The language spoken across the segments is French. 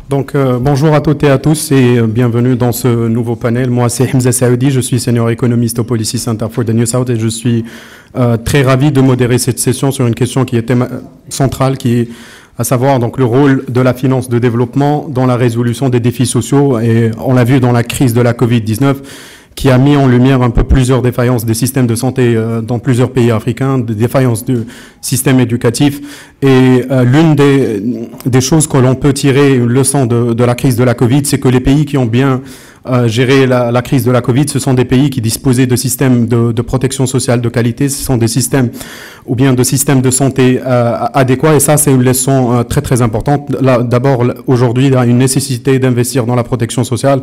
Bonjour à toutes et à tous et bienvenue dans ce nouveau panel. Moi, c'est Hamza Saoudi, je suis senior économiste au Policy Center for the New South et je suis très ravi de modérer cette session sur une question qui est centrale, qui est à savoir donc le rôle de la finance de développement dans la résolution des défis sociaux. Et on l'a vu dans la crise de la Covid-19, qui a mis en lumière un peu plusieurs défaillances des systèmes de santé dans plusieurs pays africains, des défaillances du système éducatif. Et l'une des choses que l'on peut tirer une leçon de la crise de la Covid, c'est que les pays qui ont bien géré la crise de la Covid, ce sont des pays qui disposaient de systèmes de protection sociale de qualité, ce sont des systèmes ou bien de systèmes de santé adéquats. Et ça, c'est une leçon très très importante. D'abord, aujourd'hui, il y a une nécessité d'investir dans la protection sociale,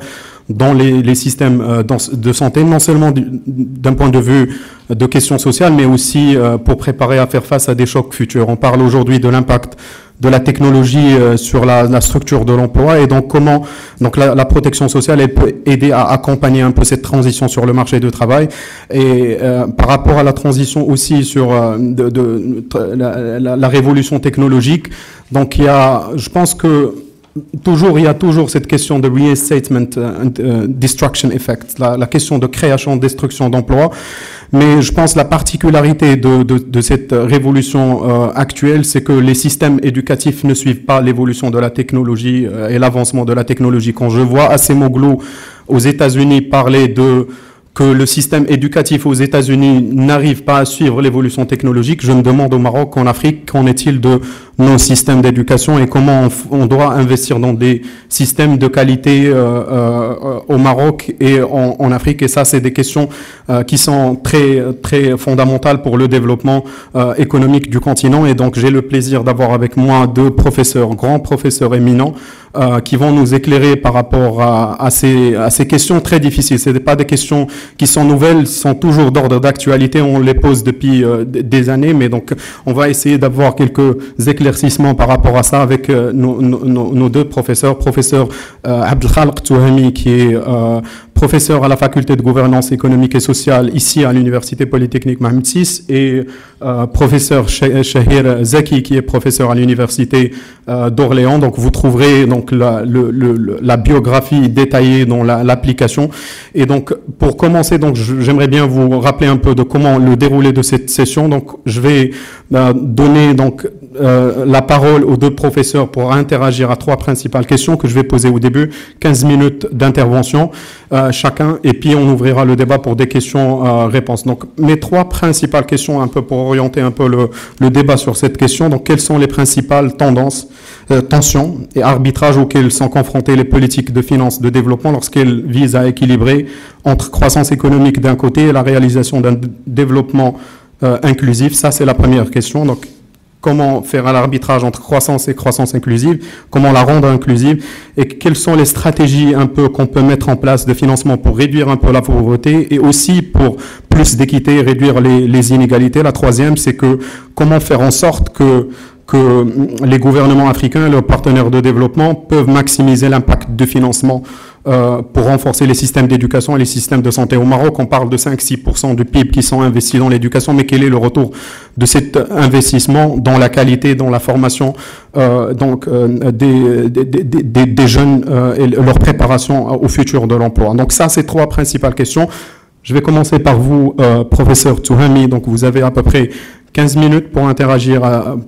dans les systèmes de santé, non seulement d'un point de vue de questions sociales, mais aussi pour préparer à faire face à des chocs futurs. On parle aujourd'hui de l'impact de la technologie sur la structure de l'emploi et donc comment la protection sociale elle peut aider à accompagner un peu cette transition sur le marché du travail et par rapport à la transition aussi sur la révolution technologique. Donc je pense que il y a toujours cette question de reinstatement destruction effect, la question de création, destruction d'emplois. Mais je pense que la particularité de cette révolution actuelle, c'est que les systèmes éducatifs ne suivent pas l'évolution de la technologie et l'avancement de la technologie. Quand je vois Acemoglu aux États-Unis parler que le système éducatif aux États-Unis n'arrive pas à suivre l'évolution technologique, je me demande au Maroc, en Afrique, qu'en est-il de nos systèmes d'éducation et comment on doit investir dans des systèmes de qualité au Maroc et en Afrique. Et ça, c'est des questions qui sont très, très fondamentales pour le développement économique du continent. Et donc, j'ai le plaisir d'avoir avec moi deux professeurs, grands professeurs éminents, qui vont nous éclairer par rapport à ces questions très difficiles. Ce n'est pas des questions qui sont nouvelles, sont toujours d'ordre d'actualité, on les pose depuis des années, mais donc on va essayer d'avoir quelques éclaircissements par rapport à ça avec nos deux professeurs. Professeur Abdelkhalq Touhami, qui est professeur à la faculté de gouvernance économique et sociale ici à l'université polytechnique Mohamed VI et professeur Shahir Zaki, qui est professeur à l'université d'Orléans. Donc vous trouverez donc la biographie détaillée dans l'application. Et donc pour commencer, donc j'aimerais bien vous rappeler un peu de comment le déroulé de cette session. Donc je vais donner donc la parole aux deux professeurs pour interagir à trois principales questions que je vais poser au début, 15 minutes d'intervention chacun, et puis on ouvrira le débat pour des questions-réponses. Donc mes trois principales questions, un peu pour orienter un peu le débat sur cette question. Donc quelles sont les principales tensions et arbitrages auxquels sont confrontées les politiques de finances de développement lorsqu'elles visent à équilibrer entre croissance économique d'un côté et la réalisation d'un développement inclusif? Ça, c'est la première question. Donc comment faire un arbitrage entre croissance et croissance inclusive, comment la rendre inclusive, et quelles sont les stratégies un peu qu'on peut mettre en place de financement pour réduire un peu la pauvreté et aussi pour plus d'équité, réduire les inégalités. La troisième, c'est que comment faire en sorte que les gouvernements africains et leurs partenaires de développement peuvent maximiser l'impact de financement pour renforcer les systèmes d'éducation et les systèmes de santé. Au Maroc, on parle de 5-6% du PIB qui sont investis dans l'éducation, mais quel est le retour de cet investissement dans la qualité, dans la formation des jeunes et leur préparation au futur de l'emploi? Donc ça, c'est trois principales questions. Je vais commencer par vous, professeur Touhami. Donc vous avez à peu près 15 minutes pour interagir,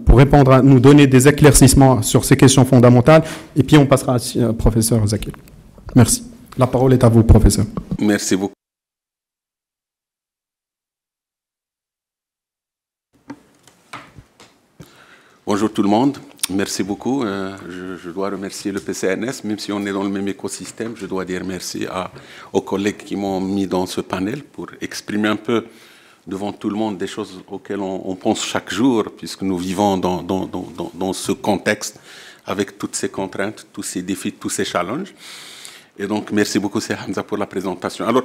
pour répondre, nous donner des éclaircissements sur ces questions fondamentales, et puis on passera à professeur Zaki. Merci. La parole est à vous, professeur. Merci beaucoup. Bonjour tout le monde. Merci beaucoup. Je dois remercier le PCNS, même si on est dans le même écosystème. Je dois dire merci aux collègues qui m'ont mis dans ce panel pour exprimer un peu devant tout le monde des choses auxquelles on pense chaque jour, puisque nous vivons dans ce contexte avec toutes ces contraintes, tous ces défis, tous ces challenges. Et donc, merci beaucoup, c'est Hamza, pour la présentation. Alors,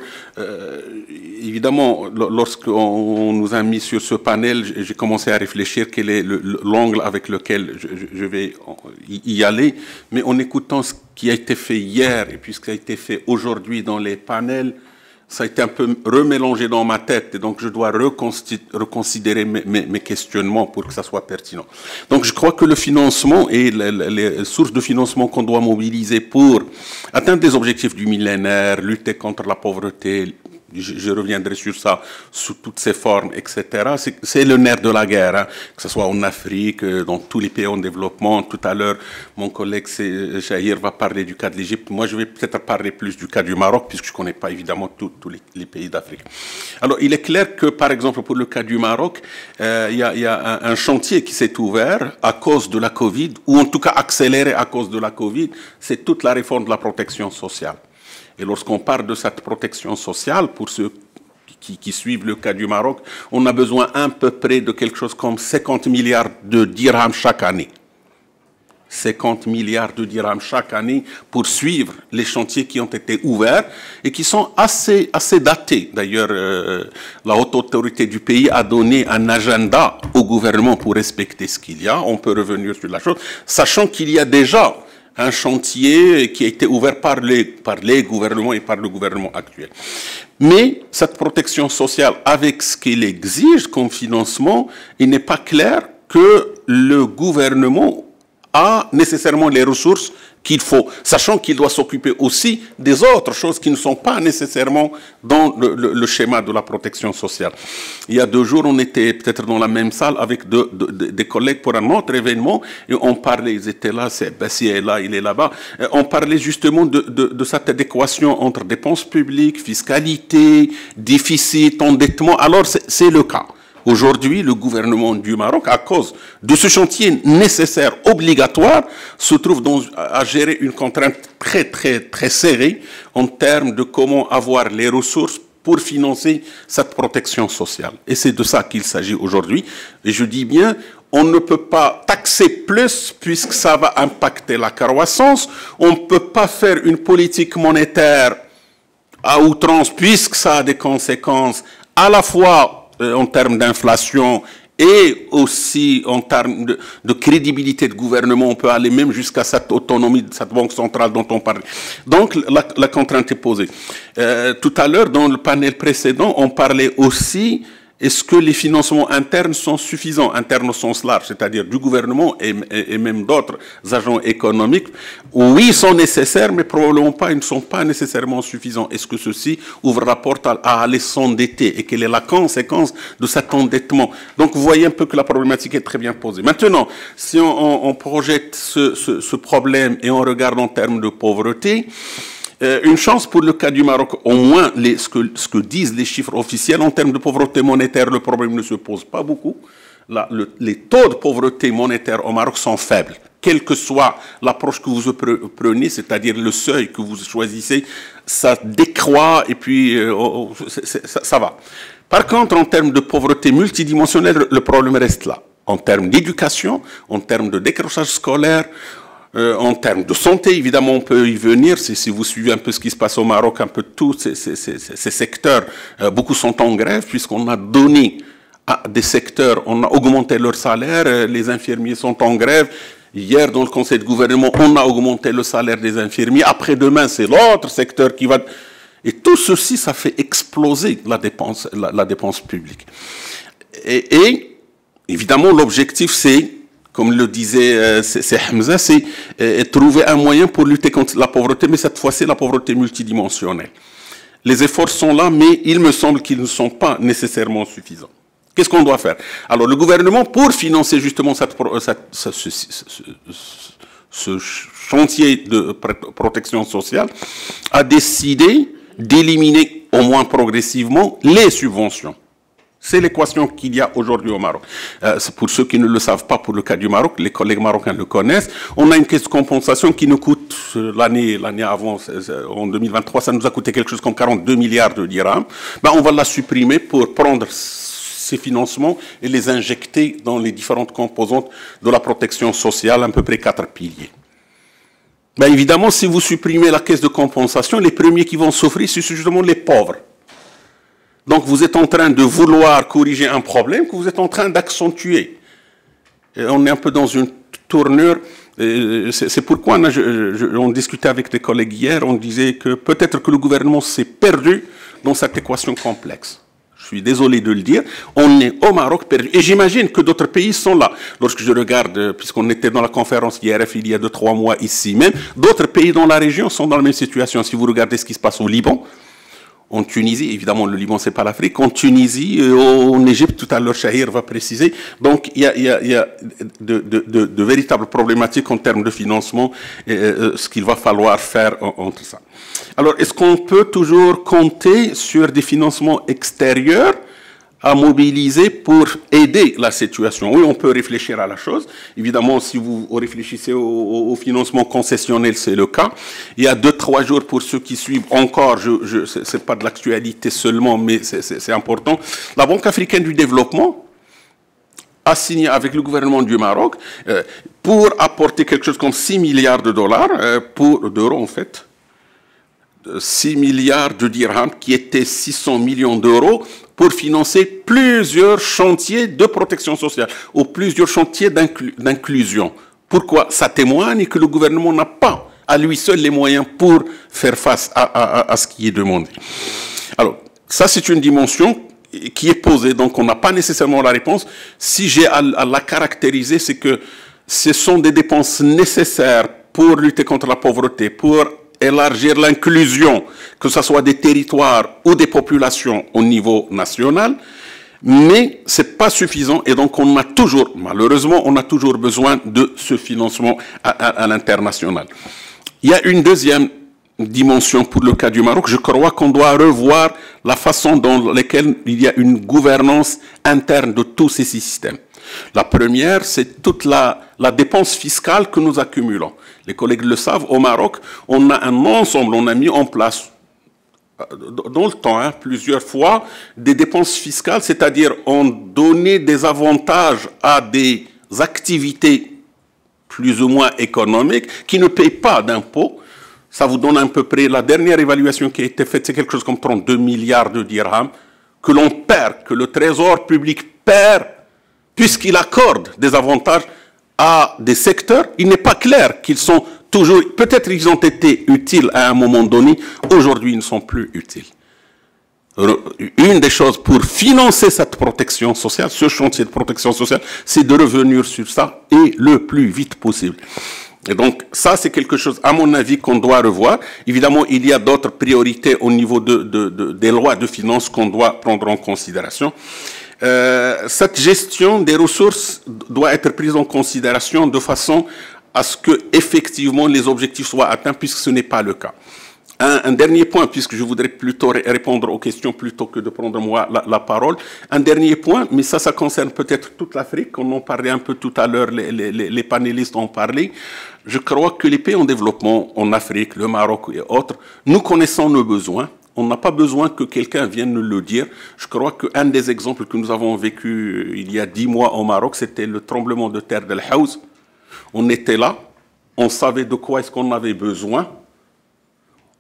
évidemment, lorsqu'on nous a mis sur ce panel, j'ai commencé à réfléchir quel est l'angle avec lequel je vais y aller. Mais en écoutant ce qui a été fait hier et puis ce qui a été fait aujourd'hui dans les panels, ça a été un peu remélangé dans ma tête, et donc je dois reconsidérer mes questionnements pour que ça soit pertinent. Donc je crois que le financement et les sources de financement qu'on doit mobiliser pour atteindre des objectifs du millénaire, lutter contre la pauvreté, je reviendrai sur ça sous toutes ses formes, etc. C'est le nerf de la guerre, hein, que ce soit en Afrique, dans tous les pays en développement. Tout à l'heure, mon collègue Chahir va parler du cas de l'Égypte. Moi, je vais peut-être parler plus du cas du Maroc, puisque je ne connais pas évidemment tous les pays d'Afrique. Alors, il est clair que, par exemple, pour le cas du Maroc, il y a un chantier qui s'est ouvert à cause de la Covid, ou en tout cas accéléré à cause de la Covid, c'est toute la réforme de la protection sociale. Et lorsqu'on parle de cette protection sociale, pour ceux qui suivent le cas du Maroc, on a besoin à peu près de quelque chose comme 50 milliards de dirhams chaque année. 50 milliards de dirhams chaque année pour suivre les chantiers qui ont été ouverts et qui sont assez datés. D'ailleurs, la haute autorité du pays a donné un agenda au gouvernement pour respecter ce qu'il y a. On peut revenir sur la chose, sachant qu'il y a déjà un chantier qui a été ouvert par les gouvernements et par le gouvernement actuel. Mais cette protection sociale, avec ce qu'il exige comme financement, il n'est pas clair que le gouvernement a nécessairement les ressources qu'il faut, sachant qu'il doit s'occuper aussi des autres choses qui ne sont pas nécessairement dans le schéma de la protection sociale. Il y a 2 jours, on était peut-être dans la même salle avec des collègues pour un autre événement, et on parlait, ils étaient là, Bassi est là, il est là-bas, on parlait justement de cette adéquation entre dépenses publiques, fiscalité, déficit, endettement. Alors c'est le cas. Aujourd'hui, le gouvernement du Maroc, à cause de ce chantier nécessaire, obligatoire, se trouve à gérer une contrainte très serrée en termes de comment avoir les ressources pour financer cette protection sociale. Et c'est de ça qu'il s'agit aujourd'hui. Et je dis bien, on ne peut pas taxer plus puisque ça va impacter la croissance. On ne peut pas faire une politique monétaire à outrance puisque ça a des conséquences à la fois en termes d'inflation et aussi en termes de crédibilité de gouvernement. On peut aller même jusqu'à cette autonomie de cette banque centrale dont on parlait. Donc la contrainte est posée. Tout à l'heure, dans le panel précédent, on parlait aussi, est-ce que les financements internes sont suffisants, internes au sens large, c'est-à-dire du gouvernement et même d'autres agents économiques? Oui, ils sont nécessaires, mais probablement pas, ils ne sont pas nécessairement suffisants. Est-ce que ceci ouvre la porte à aller s'endetter? Et quelle est la conséquence de cet endettement? Donc, vous voyez un peu que la problématique est très bien posée. Maintenant, si on projette ce problème et on regarde en termes de pauvreté, une chance pour le cas du Maroc, au moins ce que disent les chiffres officiels en termes de pauvreté monétaire, le problème ne se pose pas beaucoup. Les taux de pauvreté monétaire au Maroc sont faibles. Quelle que soit l'approche que vous prenez, c'est-à-dire le seuil que vous choisissez, ça décroît et puis ça va. Par contre, en termes de pauvreté multidimensionnelle, le problème reste là. En termes d'éducation, en termes de décrochage scolaire, en termes de santé, évidemment, on peut y venir. Si vous suivez un peu ce qui se passe au Maroc, un peu tous ces secteurs, beaucoup sont en grève, puisqu'on a donné à des secteurs, on a augmenté leur salaire, les infirmiers sont en grève. Hier, dans le conseil de gouvernement, on a augmenté le salaire des infirmiers. Après-demain, c'est l'autre secteur qui va... Et tout ceci, ça fait exploser la dépense publique. Et évidemment, l'objectif, c'est, comme le disait Hamza, c'est trouver un moyen pour lutter contre la pauvreté, mais cette fois-ci, la pauvreté multidimensionnelle. Les efforts sont là, mais il me semble qu'ils ne sont pas nécessairement suffisants. Qu'est-ce qu'on doit faire? Alors, le gouvernement, pour financer justement ce chantier de protection sociale, a décidé d'éliminer, au moins progressivement, les subventions. C'est l'équation qu'il y a aujourd'hui au Maroc. Pour ceux qui ne le savent pas, pour le cas du Maroc, les collègues marocains le connaissent. On a une caisse de compensation qui nous coûte, l'année avant, en 2023, ça nous a coûté quelque chose comme 42 milliards de dirhams. Ben, on va la supprimer pour prendre ces financements et les injecter dans les différentes composantes de la protection sociale, à peu près 4 piliers. Ben, évidemment, si vous supprimez la caisse de compensation, les premiers qui vont souffrir, c'est justement les pauvres. Donc, vous êtes en train de vouloir corriger un problème que vous êtes en train d'accentuer. On est un peu dans une tournure. C'est pourquoi on discutait avec des collègues hier, on disait que peut-être que le gouvernement s'est perdu dans cette équation complexe. Je suis désolé de le dire, on est au Maroc perdu. Et j'imagine que d'autres pays sont là. Lorsque je regarde, puisqu'on était dans la conférence IRF il y a 2-3 mois ici même, d'autres pays dans la région sont dans la même situation. Si vous regardez ce qui se passe au Liban, en Tunisie, évidemment le Liban c'est pas l'Afrique, en Tunisie, en Égypte, tout à l'heure Shahir va préciser. Donc il y a de véritables problématiques en termes de financement, ce qu'il va falloir faire entre ça. Alors est-ce qu'on peut toujours compter sur des financements extérieurs à mobiliser pour aider la situation? Oui, on peut réfléchir à la chose. Évidemment, si vous réfléchissez au financement concessionnel, c'est le cas. Il y a 2-3 jours, pour ceux qui suivent encore, c'est pas de l'actualité seulement, mais c'est important. La Banque africaine du développement a signé avec le gouvernement du Maroc pour apporter quelque chose comme 6 milliards de dollars, d'euros en fait, 6 milliards de dirhams, qui étaient 600 millions d'euros, pour financer plusieurs chantiers de protection sociale ou plusieurs chantiers d'inclusion. Pourquoi? Ça témoigne que le gouvernement n'a pas à lui seul les moyens pour faire face à ce qui est demandé. Alors, ça c'est une dimension qui est posée, donc on n'a pas nécessairement la réponse. Si j'ai à la caractériser, c'est que ce sont des dépenses nécessaires pour lutter contre la pauvreté, pour élargir l'inclusion, que ce soit des territoires ou des populations au niveau national, mais ce n'est pas suffisant et donc on a toujours, malheureusement, on a toujours besoin de ce financement à l'international. Il y a une deuxième dimension pour le cas du Maroc. Je crois qu'on doit revoir la façon dans laquelle il y a une gouvernance interne de tous ces systèmes. La première, c'est toute la dépense fiscale que nous accumulons. Les collègues le savent, au Maroc, on a un ensemble, on a mis en place dans le temps, plusieurs fois, des dépenses fiscales, c'est-à-dire on donnait des avantages à des activités plus ou moins économiques qui ne payent pas d'impôts. Ça vous donne à peu près, la dernière évaluation qui a été faite, c'est quelque chose comme 32 milliards de dirhams que l'on perd, que le trésor public perd, puisqu'il accorde des avantages à des secteurs. Il n'est pas clair qu'ils sont toujours... Peut-être ils ont été utiles à un moment donné, aujourd'hui ils ne sont plus utiles. Une des choses pour financer cette protection sociale, ce chantier de protection sociale, c'est de revenir sur ça et le plus vite possible. Et donc, ça, c'est quelque chose, à mon avis, qu'on doit revoir. Évidemment, il y a d'autres priorités au niveau des lois de finances qu'on doit prendre en considération. Cette gestion des ressources doit être prise en considération de façon à ce que, effectivement, les objectifs soient atteints, puisque ce n'est pas le cas. Un dernier point, puisque je voudrais plutôt répondre aux questions plutôt que de prendre moi la parole. Un dernier point, mais ça concerne peut-être toute l'Afrique. On en parlait un peu tout à l'heure, les panélistes ont parlé. Je crois que les pays en développement, en Afrique, le Maroc et autres, nous connaissons nos besoins. On n'a pas besoin que quelqu'un vienne nous le dire. Je crois qu'un des exemples que nous avons vécu il y a 10 mois au Maroc, c'était le tremblement de terre d'El Haouz. On était là, on savait de quoi est-ce qu'on avait besoin.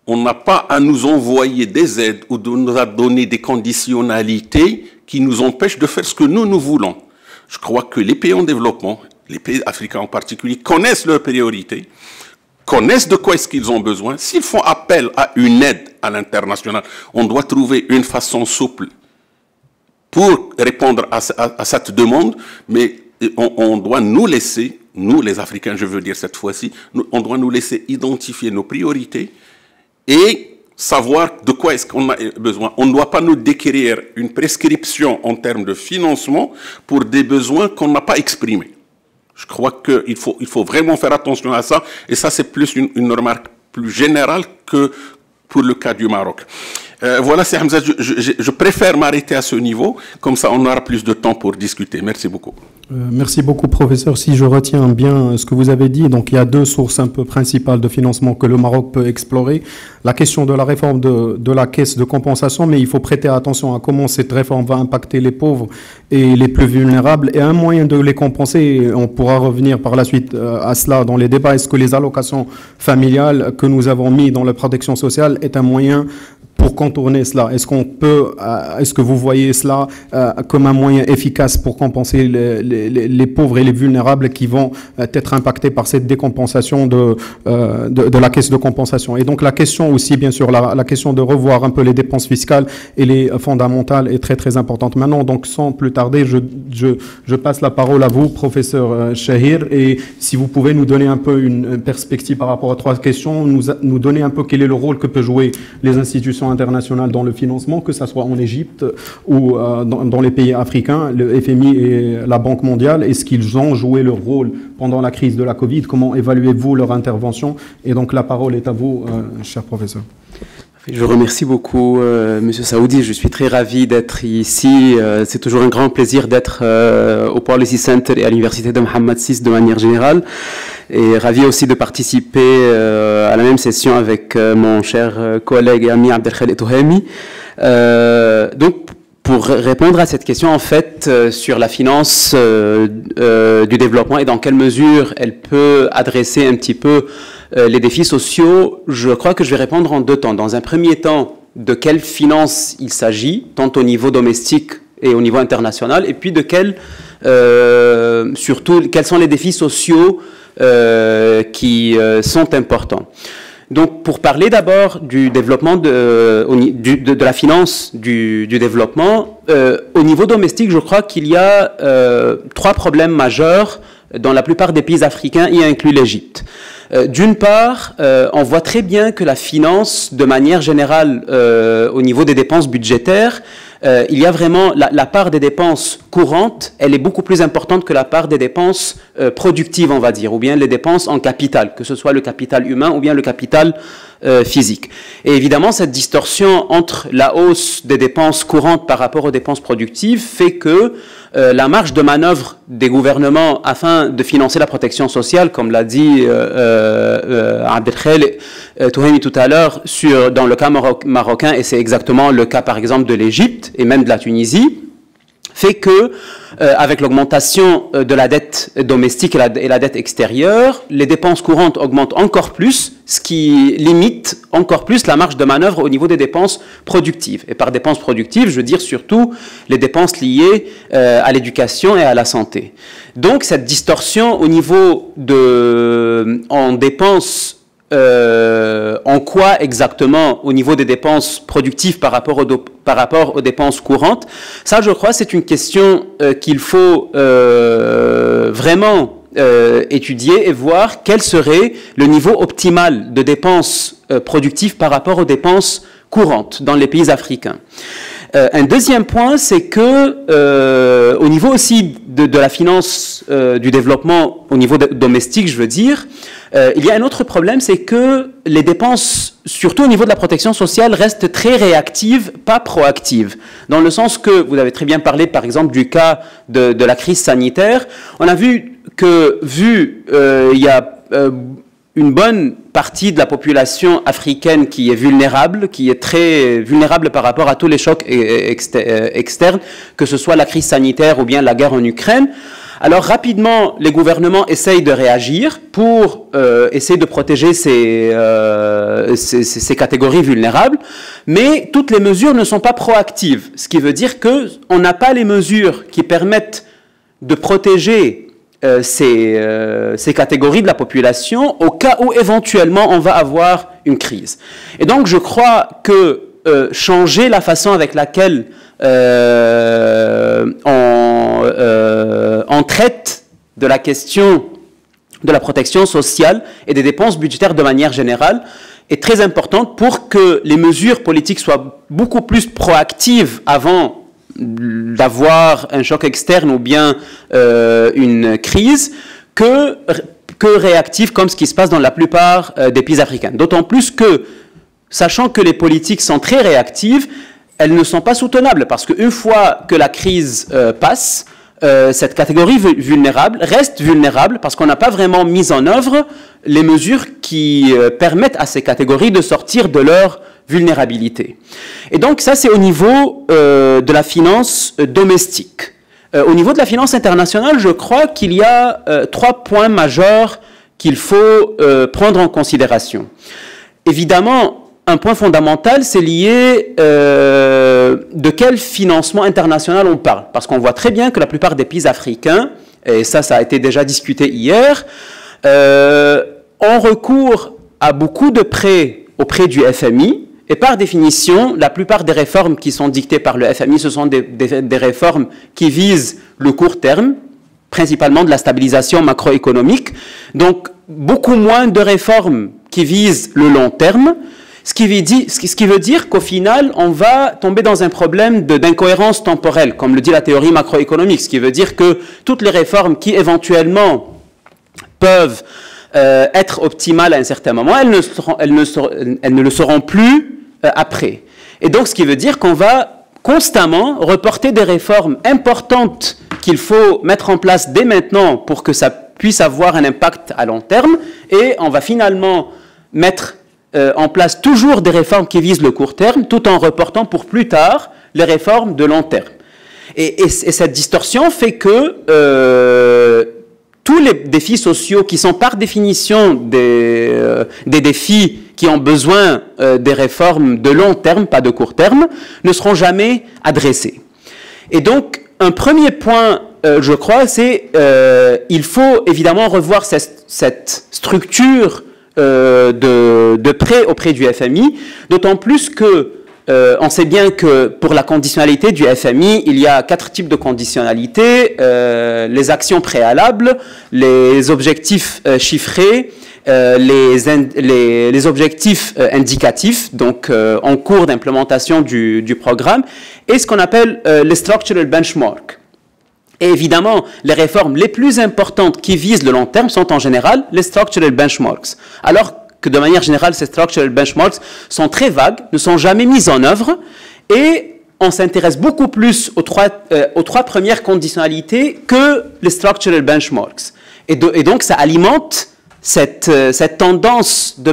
On n'a pas à nous envoyer des aides ou de nous donner des conditionnalités qui nous empêchent de faire ce que nous voulons. Je crois que les pays en développement, les pays africains en particulier, connaissent leurs priorités, connaissent de quoi est-ce qu'ils ont besoin. S'ils font appel à une aide à l'international, on doit trouver une façon souple pour répondre à cette demande, mais on doit nous laisser, nous les Africains, je veux dire cette fois-ci, on doit nous laisser identifier nos priorités et savoir de quoi est-ce qu'on a besoin. On ne doit pas nous décrire une prescription en termes de financement pour des besoins qu'on n'a pas exprimés. Je crois qu'il faut vraiment faire attention à ça, et ça c'est plus une remarque plus générale que pour le cas du Maroc. Voilà, c'est Hamza, je préfère m'arrêter à ce niveau, comme ça on aura plus de temps pour discuter. Merci beaucoup. Merci beaucoup, professeur. Si je retiens bien ce que vous avez dit, donc il y a deux sources un peu principales de financement que le Maroc peut explorer. La question de la réforme de la caisse de compensation, mais il faut prêter attention à comment cette réforme va impacter les pauvres et les plus vulnérables. Et un moyen de les compenser, on pourra revenir par la suite à cela dans les débats, est-ce que les allocations familiales que nous avons mis dans la protection sociale est un moyen pour contourner cela? Est-ce que vous voyez cela comme un moyen efficace pour compenser les pauvres et les vulnérables qui vont être impactés par cette décompensation de la caisse de compensation? Et donc la question aussi, bien sûr, la question de revoir un peu les dépenses fiscales et les fondamentales est très très importante. Maintenant, donc sans plus tarder, je passe la parole à vous, professeur Chahir, et si vous pouvez nous donner un peu une perspective par rapport à trois questions, nous donner un peu quel est le rôle que peuvent jouer les institutions internationales dans le financement, que ce soit en Égypte ou dans les pays africains, le FMI et la Banque mondiale. Est-ce qu'ils ont joué leur rôle pendant la crise de la Covid? Comment évaluez-vous leur intervention? Et donc la parole est à vous, cher professeur. Je remercie beaucoup Monsieur Saoudi, je suis très ravi d'être ici. C'est toujours un grand plaisir d'être au Policy Center et à l'Université de Mohammed VI de manière générale. Et ravi aussi de participer à la même session avec mon cher collègue et ami Abdelkhaled Touhemi. Donc, pour répondre à cette question, en fait, sur la finance du développement et dans quelle mesure elle peut adresser un petit peu les défis sociaux, je crois que je vais répondre en deux temps. Dans un premier temps, de quelle finance il s'agit, tant au niveau domestique et au niveau international, et puis de surtout, quels sont les défis sociaux qui sont importants. Donc, pour parler d'abord du développement de la finance du développement, au niveau domestique, je crois qu'il y a trois problèmes majeurs dans la plupart des pays africains, y inclut l'Égypte. D'une part, on voit très bien que la finance, de manière générale, au niveau des dépenses budgétaires, il y a vraiment la part des dépenses courantes, elle est beaucoup plus importante que la part des dépenses productives, on va dire, ou bien les dépenses en capital, que ce soit le capital humain ou bien le capital physique. Et évidemment, cette distorsion entre la hausse des dépenses courantes par rapport aux dépenses productives fait que la marge de manœuvre des gouvernements afin de financer la protection sociale, comme l'a dit Abdelkhaled Touhemi tout à l'heure, dans le cas marocain, et c'est exactement le cas par exemple de l'Égypte et même de la Tunisie, fait que, avec l'augmentation de la dette domestique et la dette extérieure, les dépenses courantes augmentent encore plus, ce qui limite encore plus la marge de manœuvre au niveau des dépenses productives. Et par dépenses productives, je veux dire surtout les dépenses liées à l'éducation et à la santé. Donc, cette distorsion au niveau en dépenses, en quoi exactement au niveau des dépenses productives par rapport aux dépenses courantes, ça je crois c'est une question qu'il faut vraiment étudier et voir quel serait le niveau optimal de dépenses productives par rapport aux dépenses courantes dans les pays africains. Un deuxième point, c'est que au niveau aussi de la finance du développement, au niveau domestique, je veux dire, il y a un autre problème, c'est que les dépenses, surtout au niveau de la protection sociale, restent très réactives, pas proactives. Dans le sens que, vous avez très bien parlé par exemple du cas de la crise sanitaire, on a vu que, il y a une bonne partie de la population africaine qui est vulnérable, qui est très vulnérable par rapport à tous les chocs externes, que ce soit la crise sanitaire ou bien la guerre en Ukraine. Alors rapidement, les gouvernements essayent de réagir pour essayer de protéger ces catégories vulnérables, mais toutes les mesures ne sont pas proactives, ce qui veut dire qu'on n'a pas les mesures qui permettent de protéger ces catégories de la population au cas où éventuellement on va avoir une crise. Et donc je crois que changer la façon avec laquelle on traite de la question de la protection sociale et des dépenses budgétaires de manière générale est très importante pour que les mesures politiques soient beaucoup plus proactives avant d'avoir un choc externe ou bien une crise que réactives comme ce qui se passe dans la plupart des pays africains. D'autant plus que, sachant que les politiques sont très réactives, elles ne sont pas soutenables parce qu'une fois que la crise passe, cette catégorie vulnérable reste vulnérable parce qu'on n'a pas vraiment mis en œuvre les mesures qui permettent à ces catégories de sortir de leur vulnérabilité. Et donc ça, c'est au niveau de la finance domestique. Au niveau de la finance internationale, je crois qu'il y a 3 points majeurs qu'il faut prendre en considération. Évidemment, un point fondamental, c'est lié de quel financement international on parle. Parce qu'on voit très bien que la plupart des pays africains, et ça a été déjà discuté hier, ont recours à beaucoup de prêts auprès du FMI. Et par définition, la plupart des réformes qui sont dictées par le FMI, ce sont des réformes qui visent le court terme, principalement de la stabilisation macroéconomique. Donc, beaucoup moins de réformes qui visent le long terme, ce qui veut dire qu'au final, on va tomber dans un problème d'incohérence temporelle, comme le dit la théorie macroéconomique, ce qui veut dire que toutes les réformes qui éventuellement peuvent être optimales à un certain moment, elles ne le seront plus après. Et donc, ce qui veut dire qu'on va constamment reporter des réformes importantes qu'il faut mettre en place dès maintenant pour que ça puisse avoir un impact à long terme, et on va finalement mettre en place toujours des réformes qui visent le court terme, tout en reportant pour plus tard les réformes de long terme. Et cette distorsion fait que tous les défis sociaux qui sont par définition des défis qui ont besoin des réformes de long terme, pas de court terme, ne seront jamais adressés. Et donc, un premier point, je crois, c'est il faut évidemment revoir cette structure de prêt auprès du FMI, d'autant plus que on sait bien que pour la conditionnalité du FMI, il y a 4 types de conditionnalités, les actions préalables, les objectifs chiffrés, les objectifs indicatifs, donc en cours d'implémentation du programme, et ce qu'on appelle les structural benchmarks. Et évidemment, les réformes les plus importantes qui visent le long terme sont en général les structural benchmarks. Alors que de manière générale, ces structural benchmarks sont très vagues, ne sont jamais mises en œuvre, et on s'intéresse beaucoup plus aux trois premières conditionnalités que les structural benchmarks. Et donc, ça alimente cette tendance de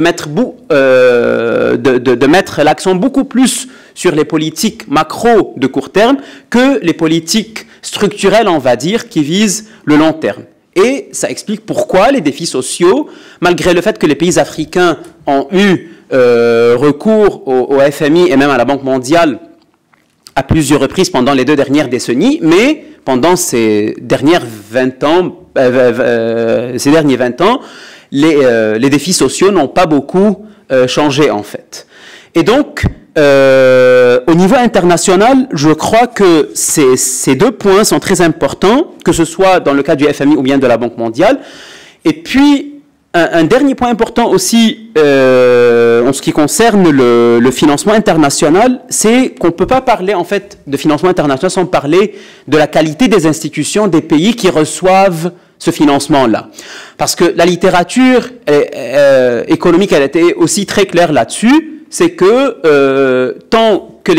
mettre l'accent beaucoup plus sur les politiques macro de court terme que les politiques structurelles, on va dire, qui visent le long terme. Et ça explique pourquoi les défis sociaux, malgré le fait que les pays africains ont eu recours au FMI et même à la Banque mondiale à plusieurs reprises pendant les 2 dernières décennies, mais pendant ces derniers 20 ans, les défis sociaux n'ont pas beaucoup changé en fait. Et donc, au niveau international, je crois que ces 2 points sont très importants, que ce soit dans le cas du FMI ou bien de la Banque mondiale. Et puis, un dernier point important aussi, en ce qui concerne le financement international, c'est qu'on ne peut pas parler en fait de financement international sans parler de la qualité des institutions des pays qui reçoivent ce financement-là. Parce que la littérature économique, elle était aussi très claire là-dessus, c'est que tant que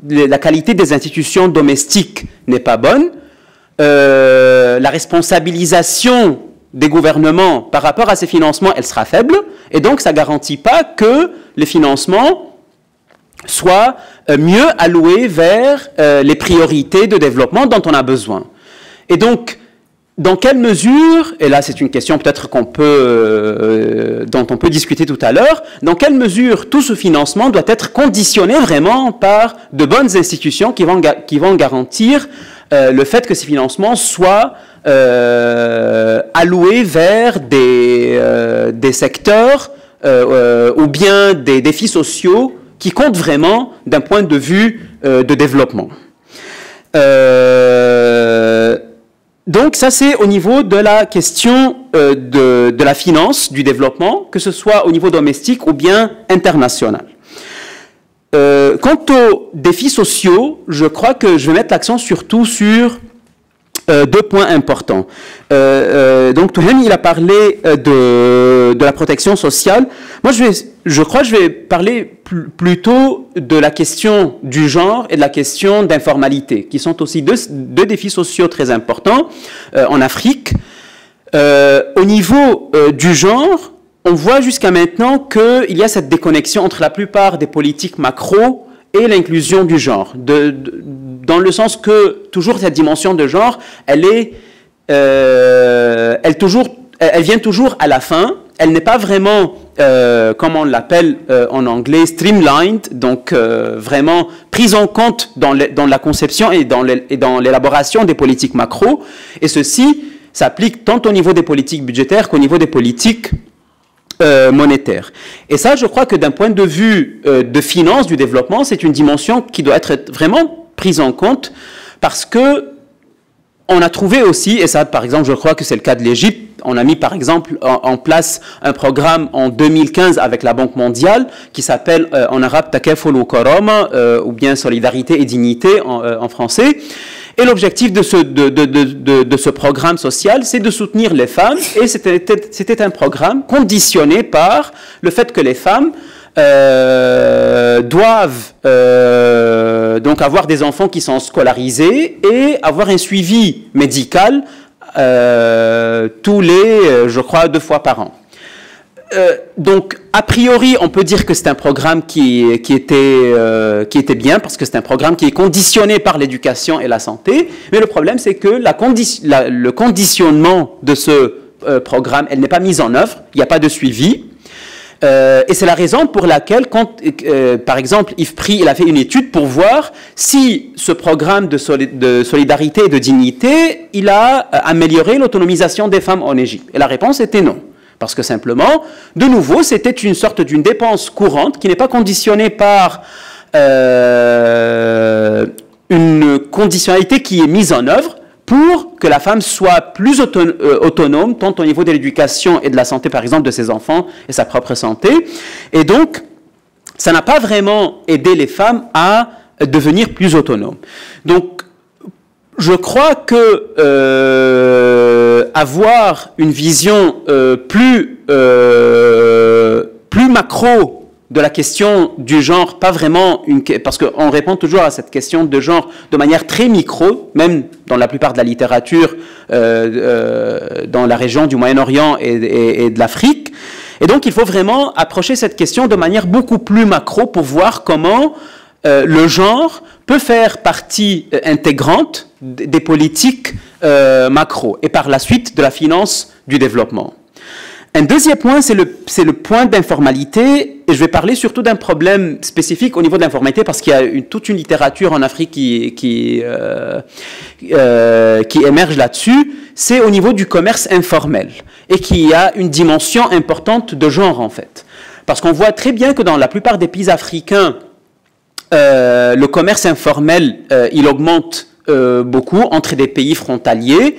la qualité des institutions domestiques n'est pas bonne, la responsabilisation des gouvernements par rapport à ces financements, elle sera faible, et donc ça ne garantit pas que les financements soient mieux alloués vers les priorités de développement dont on a besoin. Et donc, dans quelle mesure, et là c'est une question peut-être dont on peut discuter tout à l'heure, dans quelle mesure tout ce financement doit être conditionné vraiment par de bonnes institutions qui vont garantir le fait que ces financements soient alloués vers des secteurs ou bien des défis sociaux qui comptent vraiment d'un point de vue de développement. Donc ça c'est au niveau de la question de la finance, du développement, que ce soit au niveau domestique ou bien international. Quant aux défis sociaux, je crois que je vais mettre l'accent surtout sur 2 points importants. Donc Touhem, il a parlé de la protection sociale. Moi, je crois que je vais parler plutôt de la question du genre et de la question d'informalité, qui sont aussi deux défis sociaux très importants en Afrique. Au niveau du genre, on voit jusqu'à maintenant qu'il y a cette déconnexion entre la plupart des politiques macro et l'inclusion du genre, dans le sens que toujours cette dimension de genre, elle vient toujours à la fin, elle n'est pas vraiment comme on l'appelle en anglais, streamlined, donc vraiment prise en compte dans la conception et dans l'élaboration des politiques macro. Et ceci s'applique tant au niveau des politiques budgétaires qu'au niveau des politiques monétaires. Et ça, je crois que d'un point de vue de finance du développement, c'est une dimension qui doit être vraiment prise en compte parce que on a trouvé aussi, et ça par exemple je crois que c'est le cas de l'Égypte, on a mis par exemple en place un programme en 2015 avec la Banque mondiale qui s'appelle en arabe Takaful wa Karama ou bien Solidarité et Dignité en français. Et l'objectif de ce programme social, c'est de soutenir les femmes et c'était un programme conditionné par le fait que les femmes doivent donc avoir des enfants qui sont scolarisés et avoir un suivi médical tous les, je crois, 2 fois par an. Donc, a priori, on peut dire que c'est un programme qui était bien, parce que c'est un programme qui est conditionné par l'éducation et la santé, mais le problème, c'est que le conditionnement de ce programme, elle n'est pas mise en œuvre, il n'y a pas de suivi. Et c'est la raison pour laquelle, par exemple, Yves Prix, il a fait une étude pour voir si ce programme de solidarité et de dignité, il a amélioré l'autonomisation des femmes en Égypte. Et la réponse était non. Parce que simplement, de nouveau, c'était une sorte d'une dépense courante qui n'est pas conditionnée par une conditionnalité qui est mise en œuvre pour que la femme soit plus autonome, tant au niveau de l'éducation et de la santé, par exemple, de ses enfants et sa propre santé. Et donc, ça n'a pas vraiment aidé les femmes à devenir plus autonomes. Donc, je crois que avoir une vision plus macro de la question du genre, pas vraiment parce qu'on répond toujours à cette question de genre de manière très micro, même dans la plupart de la littérature dans la région du Moyen-Orient et de l'Afrique. Et donc, il faut vraiment approcher cette question de manière beaucoup plus macro pour voir comment le genre peut faire partie intégrante des politiques macro et par la suite de la finance du développement. Un deuxième point, c'est le point d'informalité, et je vais parler surtout d'un problème spécifique au niveau de l'informalité parce qu'il y a toute une littérature en Afrique qui émerge là-dessus, c'est au niveau du commerce informel et qui a une dimension importante de genre en fait. Parce qu'on voit très bien que dans la plupart des pays africains, le commerce informel, il augmente beaucoup entre des pays frontaliers,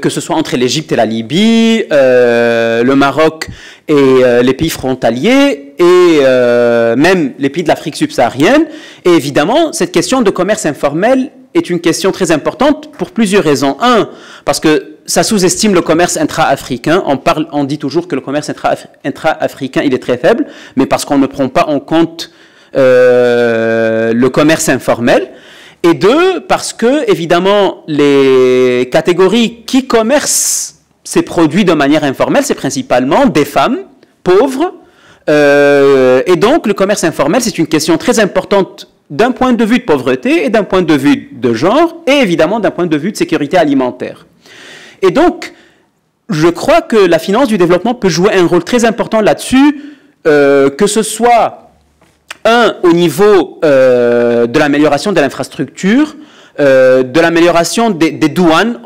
que ce soit entre l'Égypte et la Libye, le Maroc et les pays frontaliers, et même les pays de l'Afrique subsaharienne. Et évidemment, cette question de commerce informel est une question très importante pour plusieurs raisons. Un, parce que ça sous-estime le commerce intra-africain. On dit toujours que le commerce intra-africain, il est très faible, mais parce qu'on ne prend pas en compte le commerce informel. Et deux, parce que, évidemment, les catégories qui commercent ces produits de manière informelle, c'est principalement des femmes pauvres. Et donc, le commerce informel, c'est une question très importante d'un point de vue de pauvreté et d'un point de vue de genre, et évidemment d'un point de vue de sécurité alimentaire. Et donc, je crois que la finance du développement peut jouer un rôle très important là-dessus, que ce soit au niveau de l'amélioration de l'infrastructure, de l'amélioration des douanes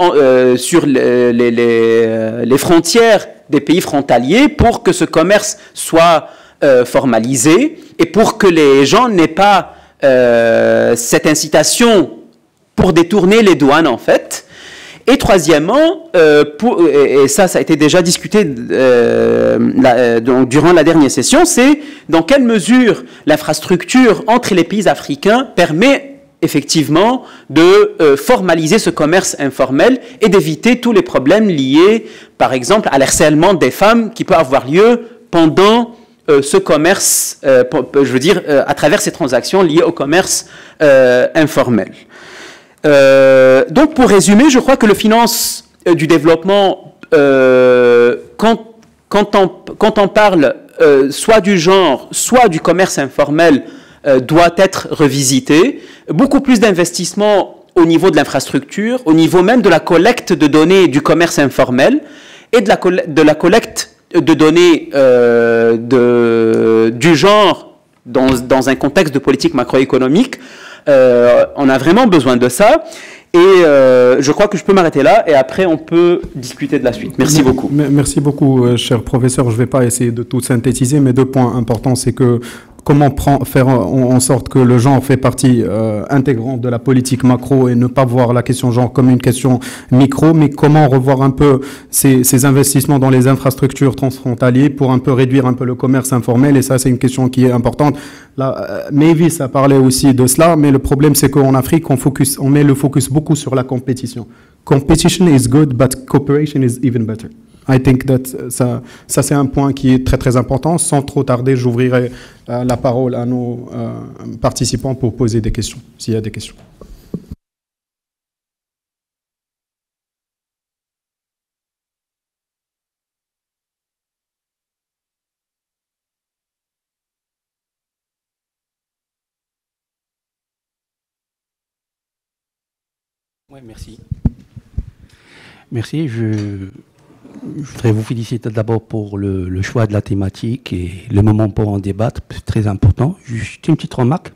sur les frontières des pays frontaliers pour que ce commerce soit formalisé et pour que les gens n'aient pas cette incitation pour détourner les douanes en fait. Et troisièmement, et ça a été déjà discuté durant la dernière session, c'est dans quelle mesure l'infrastructure entre les pays africains permet effectivement de formaliser ce commerce informel et d'éviter tous les problèmes liés, par exemple, à l'harcèlement des femmes qui peut avoir lieu pendant ce commerce, je veux dire, à travers ces transactions liées au commerce informel. Donc, pour résumer, je crois que le finance du développement, quand on parle soit du genre, soit du commerce informel, doit être revisité. Beaucoup plus d'investissements au niveau de l'infrastructure, au niveau même de la collecte de données du commerce informel et de la collecte de données du genre dans un contexte de politique macroéconomique. On a vraiment besoin de ça. Et je crois que je peux m'arrêter là et après on peut discuter de la suite. Merci beaucoup. Merci beaucoup, cher professeur. Je ne vais pas essayer de tout synthétiser, mais 2 points importants, c'est que comment faire en sorte que le genre fait partie intégrante de la politique macro et ne pas voir la question genre comme une question micro, mais comment revoir un peu ces investissements dans les infrastructures transfrontalières pour un peu réduire un peu le commerce informel, et ça c'est une question qui est importante. Là, Mavis a parlé aussi de cela, mais le problème c'est qu'en Afrique on met le focus beaucoup sur la compétition. Competition is good, but cooperation is even better. I think that ça c'est un point qui est très très important. Sans trop tarder, j'ouvrirai la parole à nos participants pour poser des questions, s'il y a des questions. Oui, merci. Merci. Je voudrais vous féliciter d'abord pour le choix de la thématique et le moment pour en débattre, c'est très important. Juste une petite remarque,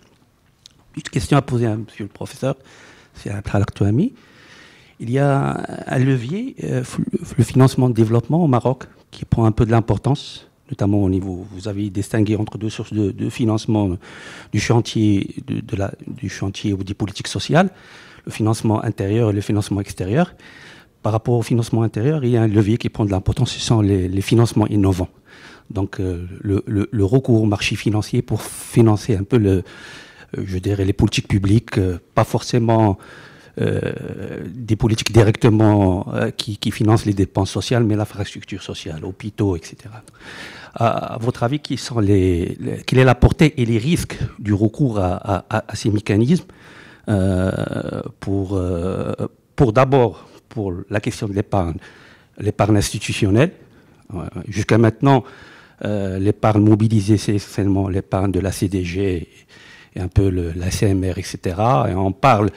une question à poser à monsieur le professeur, c'est à Tralactoami. Il y a un levier, le financement de développement au Maroc, qui prend un peu de l'importance, notamment au niveau, vous avez distingué entre 2 sources de financement du chantier, du chantier ou des politiques sociales, le financement intérieur et le financement extérieur. Par rapport au financement intérieur, il y a un levier qui prend de l'importance, ce sont les financements innovants. Donc le recours au marché financier pour financer un peu je dirais les politiques publiques, pas forcément des politiques directement qui financent les dépenses sociales, mais l'infrastructure sociale, hôpitaux, etc. À votre avis, quelle est la portée et les risques du recours à ces mécanismes pour d'abord pour la question de l'épargne institutionnelle. Jusqu'à maintenant, l'épargne mobilisée, c'est seulement l'épargne de la CDG et un peu la CMR, etc. Et on parle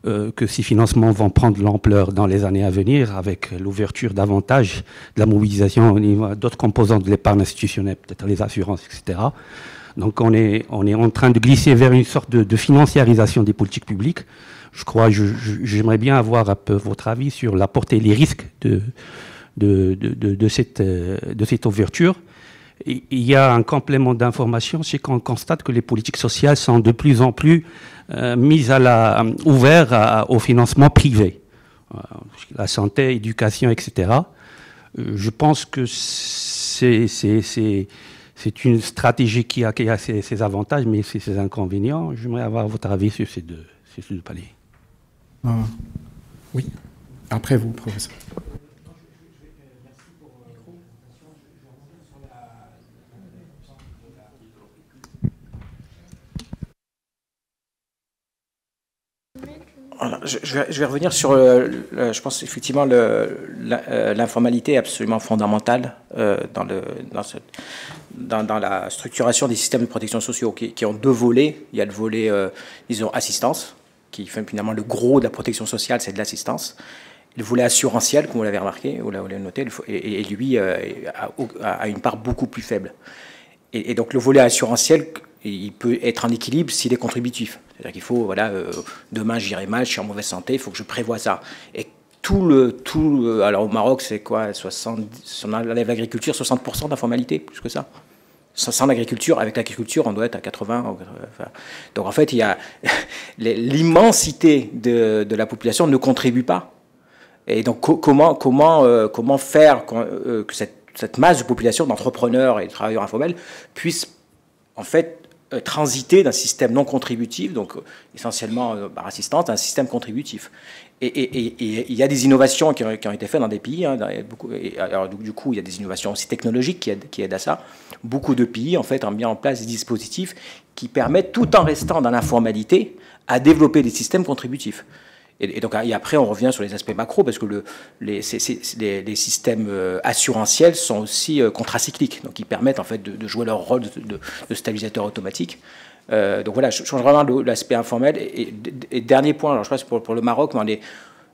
que ces financements vont prendre l'ampleur dans les années à venir avec l'ouverture davantage de la mobilisation au niveau d'autres composantes de l'épargne institutionnelle, peut-être les assurances, etc. Donc on est en train de glisser vers une sorte de financiarisation des politiques publiques. Je crois, j'aimerais bien avoir un peu votre avis sur la portée et les risques de cette ouverture. Et il y a un complément d'information, c'est qu'on constate que les politiques sociales sont de plus en plus mises ouvertes au financement privé. La santé, l'éducation, etc. Je pense que c'est une stratégie qui a ses avantages, mais ses inconvénients. J'aimerais avoir votre avis sur ces deux paliers. Oui, après vous, professeur. Je vais revenir sur, je pense effectivement, l'informalité est absolument fondamentale dans la structuration des systèmes de protection sociaux qui ont 2 volets. Il y a le volet, disons, assistance, qui fait finalement le gros de la protection sociale, c'est de l'assistance. Le volet assurantiel, comme vous l'avez remarqué, vous l'avez noté, et lui a une part beaucoup plus faible. Et donc le volet assurantiel, il peut être en équilibre s'il est contributif. C'est-à-dire qu'il faut, voilà, demain j'irai mal, je suis en mauvaise santé, il faut que je prévoie ça. Et alors au Maroc, c'est quoi, 70, si on enlève l'agriculture, 60% d'informalité, plus que ça. Sans l'agriculture, avec l'agriculture, on doit être à 80. Enfin, donc en fait, il y a l'immensité de la population ne contribue pas. Et donc comment faire que cette masse de population d'entrepreneurs et de travailleurs informels puisse en fait transiter d'un système non contributif, donc essentiellement par assistance, à un système contributif. Et il y a des innovations qui ont été faites dans des pays. Alors, du coup, il y a des innovations aussi technologiques qui aident à ça. Beaucoup de pays, en fait, ont mis en place des dispositifs qui permettent, tout en restant dans l'informalité, à développer des systèmes contributifs. Et donc, et après, on revient sur les aspects macro, parce que les systèmes assurantiels sont aussi contracycliques. Donc, ils permettent, en fait, de jouer leur rôle de stabilisateur automatique. Donc voilà, je change vraiment l'aspect informel. Et dernier point, alors je pense pour le Maroc, mais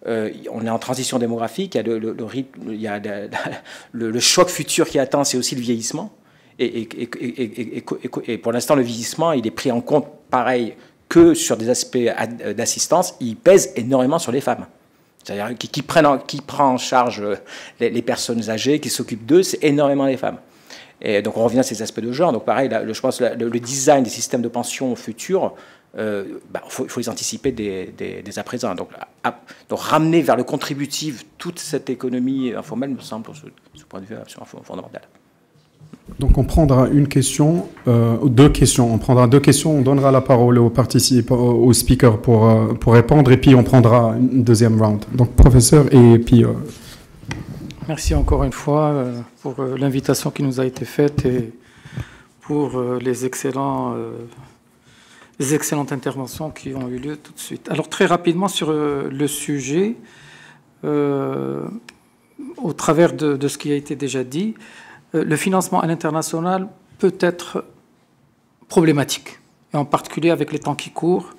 on est en transition démographique, il y a le rythme, il y a le choc futur qui attend, c'est aussi le vieillissement. Et pour l'instant, le vieillissement, il est pris en compte pareil que sur des aspects d'assistance, il pèse énormément sur les femmes. C'est-à-dire qui prend en charge les personnes âgées, qui s'occupent d'eux, c'est énormément les femmes. Et donc on revient à ces aspects de genre. Donc pareil, je pense le design des systèmes de pension futurs, faut les anticiper dès à présent. Donc ramener vers le contributif toute cette économie informelle me semble, ce point de vue, absolument fondamental. Donc on prendra une question, deux questions. On prendra deux questions, on donnera la parole aux participants, aux speakers pour répondre, et puis on prendra une deuxième round. Donc professeur, et puis... Merci encore une fois pour l'invitation qui nous a été faite et pour les excellentes interventions qui ont eu lieu tout de suite. Alors très rapidement sur le sujet, au travers de ce qui a été déjà dit, le financement à l'international peut être problématique, et en particulier avec les temps qui courent,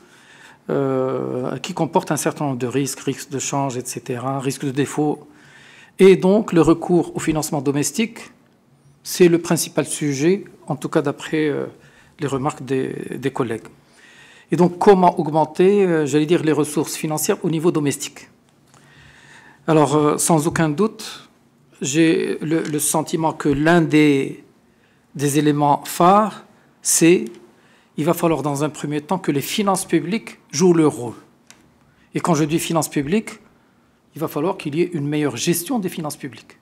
qui comportent un certain nombre de risques de change, etc., risques de défaut. Et donc, le recours au financement domestique, c'est le principal sujet, en tout cas d'après les remarques des collègues. Et donc, comment augmenter, j'allais dire, les ressources financières au niveau domestique? Alors, sans aucun doute, j'ai le sentiment que l'un des éléments phares, c'est il va falloir dans un premier temps que les finances publiques jouent leur rôle. Et quand je dis finances publiques, il va falloir qu'il y ait une meilleure gestion des finances publiques.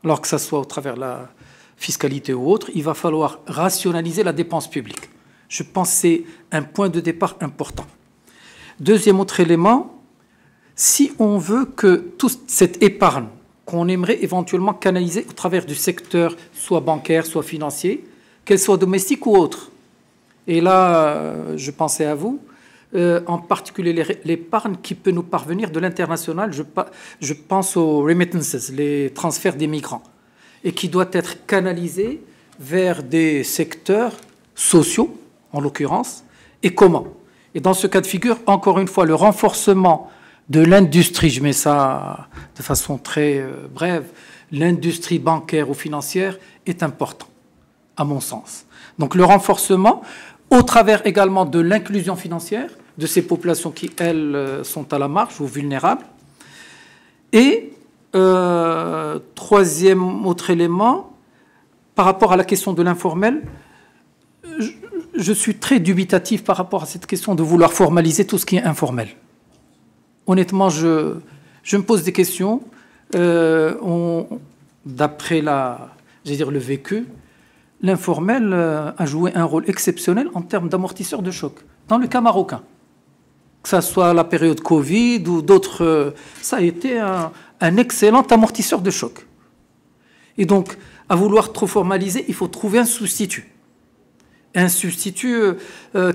Alors que ça soit au travers de la fiscalité ou autre, il va falloir rationaliser la dépense publique. Je pense que c'est un point de départ important. Deuxième autre élément, si on veut que toute cette épargne qu'on aimerait éventuellement canaliser au travers du secteur, soit bancaire, soit financier, qu'elle soit domestique ou autre. Et là, je pensais à vous, en particulier l'épargne qui peut nous parvenir de l'international, je pense aux remittances, les transferts des migrants, et qui doit être canalisée vers des secteurs sociaux, en l'occurrence, et comment? Et dans ce cas de figure, encore une fois, le renforcement de l'industrie, je mets ça de façon très brève, l'industrie bancaire ou financière est important, à mon sens. Donc le renforcement, au travers également de l'inclusion financière de ces populations qui, elles, sont à la marge ou vulnérables. Et troisième autre élément, par rapport à la question de l'informel, je suis très dubitatif par rapport à cette question de vouloir formaliser tout ce qui est informel. Honnêtement, je me pose des questions. D'après le vécu, l'informel a joué un rôle exceptionnel en termes d'amortisseur de choc. Dans le cas marocain, que ce soit la période Covid ou d'autres, ça a été un excellent amortisseur de choc. Et donc, à vouloir trop formaliser, il faut trouver un substitut. Un substitut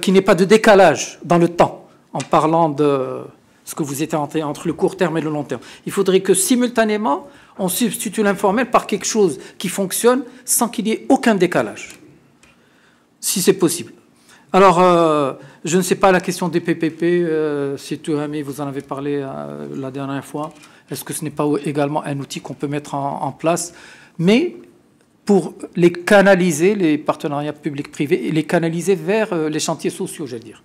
qui n'ait pas de décalage dans le temps, en parlant de ce que vous étiez entre le court terme et le long terme. Il faudrait que simultanément, on substitue l'informel par quelque chose qui fonctionne sans qu'il y ait aucun décalage, si c'est possible. Alors, je ne sais pas la question des PPP, si Touhami, vous en avez parlé la dernière fois, est-ce que ce n'est pas également un outil qu'on peut mettre en place, mais pour les canaliser, les partenariats publics-privés, et les canaliser vers les chantiers sociaux, j'allais dire.